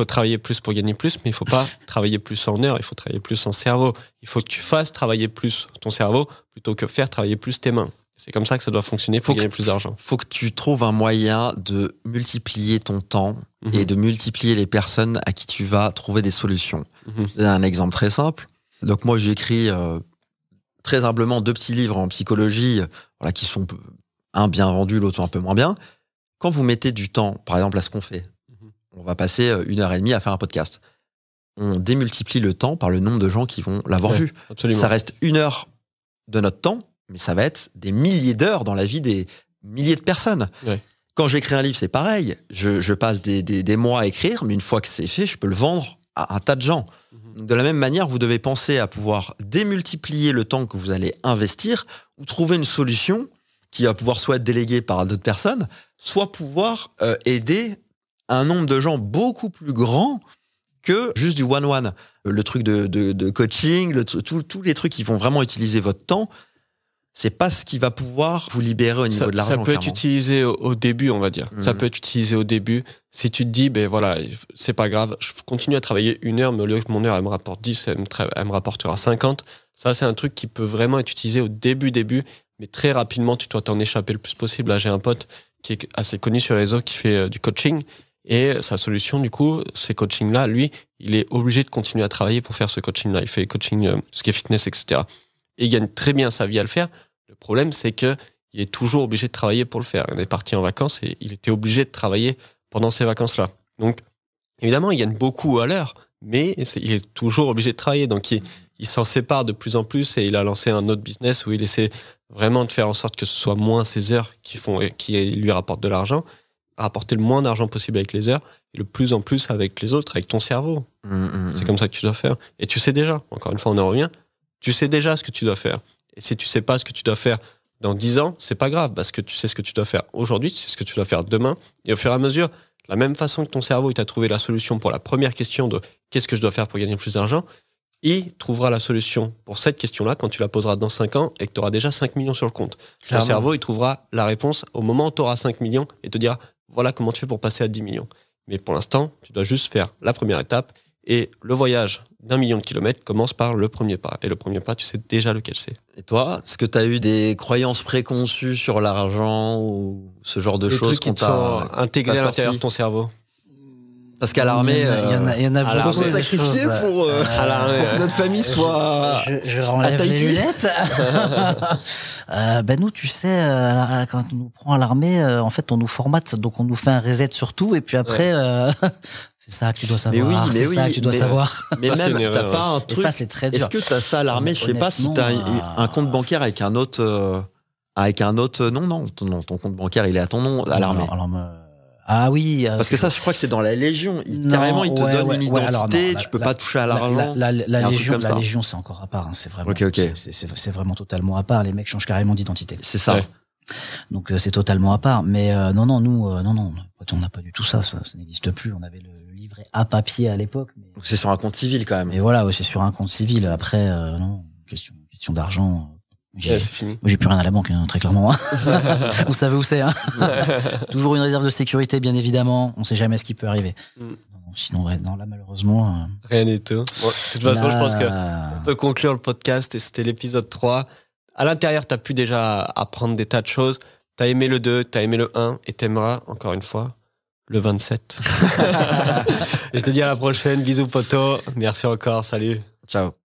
travailler plus pour gagner plus, mais il faut pas travailler plus en heures, il faut travailler plus en cerveau. Il faut que tu fasses travailler plus ton cerveau plutôt que faire travailler plus tes mains. C'est comme ça que ça doit fonctionner pour gagner plus d'argent. Il faut que tu trouves un moyen de multiplier ton temps et de multiplier les personnes à qui tu vas trouver des solutions. C'est un exemple très simple. Donc moi, j'écris très humblement 2 petits livres en psychologie, qui sont un bien vendu, l'autre un peu moins bien. Quand vous mettez du temps, par exemple à ce qu'on fait, on va passer 1h30 à faire un podcast. On démultiplie le temps par le nombre de gens qui vont l'avoir vu. Absolument. Ça reste 1 heure de notre temps, mais ça va être des milliers d'heures dans la vie des milliers de personnes. Ouais. Quand j'écris un livre, c'est pareil. Je passe des mois à écrire, mais une fois que c'est fait, je peux le vendre à un tas de gens. De la même manière, vous devez penser à pouvoir démultiplier le temps que vous allez investir ou trouver une solution qui va pouvoir soit être déléguée par d'autres personnes, soit pouvoir aider un nombre de gens beaucoup plus grand que juste du one-one. Le truc de coaching, tous les trucs qui vont vraiment utiliser votre temps, c'est pas ce qui va pouvoir vous libérer au niveau de l'argent. Ça peut être utilisé au début, on va dire. Ça peut être utilisé au début. Si tu te dis, c'est pas grave, je continue à travailler 1 heure, mais au lieu que mon heure, elle me rapporte 10, elle me rapportera 50. Ça, c'est un truc qui peut vraiment être utilisé au début, mais très rapidement, tu dois t'en échapper le plus possible. Là, j'ai un pote qui est assez connu sur les réseaux qui fait du coaching. Et sa solution, du coup, ces coachings-là, lui, il est obligé de continuer à travailler pour faire ce coaching-là. Il fait coaching, ce qui est fitness, etc. Et il gagne très bien sa vie à le faire. Le problème, c'est qu'il est toujours obligé de travailler pour le faire. Il est parti en vacances et il était obligé de travailler pendant ces vacances-là. Donc, évidemment, il gagne beaucoup à l'heure, mais il est toujours obligé de travailler. Donc, il il s'en sépare de plus en plus et il a lancé un autre business où il essaie vraiment de faire en sorte que ce soit moins ses heures qui lui rapportent de l'argent, rapporter le moins d'argent possible avec les heures et le plus en plus avec les autres, avec ton cerveau. C'est comme ça que tu dois faire. Et tu sais déjà, encore une fois, on en revient, tu sais déjà ce que tu dois faire. Et si tu sais pas ce que tu dois faire dans 10 ans, c'est pas grave, parce que tu sais ce que tu dois faire aujourd'hui, tu sais ce que tu dois faire demain, et au fur et à mesure, de la même façon que ton cerveau, il t'a trouvé la solution pour la première question de qu'est-ce que je dois faire pour gagner plus d'argent, il trouvera la solution pour cette question-là quand tu la poseras dans 5 ans et que tu auras déjà 5 millions sur le compte. Ton cerveau, il trouvera la réponse au moment où tu auras 5 millions et te dira voilà comment tu fais pour passer à 10 millions. Mais pour l'instant, tu dois juste faire la première étape et le voyage d'1 million de kilomètres commence par le premier pas. Et le premier pas, tu sais déjà lequel c'est. Et toi, est-ce que tu as eu des croyances préconçues sur l'argent ou ce genre de choses qui sont intégrées à l'intérieur de ton cerveau? Parce qu'à l'armée, il y en a faut beaucoup se sacrifier pour que notre famille soit je enlève les lunettes. Nous, tu sais, quand on nous prend à l'armée, en fait, on nous formate, donc on nous fait un reset sur tout, et puis après, c'est ça que tu dois savoir. Ça que tu dois savoir. Mais ça, même, t'as pas un truc. Et ça, c'est très dur. Est-ce que t'as ça à l'armée? Je sais pas si t'as un compte bancaire avec un autre, non, ton compte bancaire, il est à ton nom à l'armée. Ah oui. Parce que ça, je crois que c'est dans la Légion. Carrément, ils te donnent une identité, tu peux pas toucher à l'argent. La Légion, c'est encore à part. C'est vraiment, c'est vraiment totalement à part. Les mecs changent carrément d'identité. C'est ça. Ouais. Donc c'est totalement à part. Mais non, on n'a pas du tout ça. Ça n'existe plus. On avait le livret à papier à l'époque. Mais... Donc c'est sur un compte civil quand même. Et voilà, c'est sur un compte civil. Après, non, question d'argent. C'est fini. J'ai plus rien à la banque, très clairement. Vous savez où c'est. Toujours une réserve de sécurité, bien évidemment. On sait jamais ce qui peut arriver. Sinon, là, malheureusement... Rien n'est tout. Bon, de toute façon, je pense qu'on peut conclure le podcast et c'était l'épisode 3. À l'intérieur, tu as pu déjà apprendre des tas de choses. Tu as aimé le 2, tu as aimé le 1 et tu aimeras, encore une fois, le 27. Et je te dis à la prochaine. Bisous, poto. Merci encore. Salut. Ciao.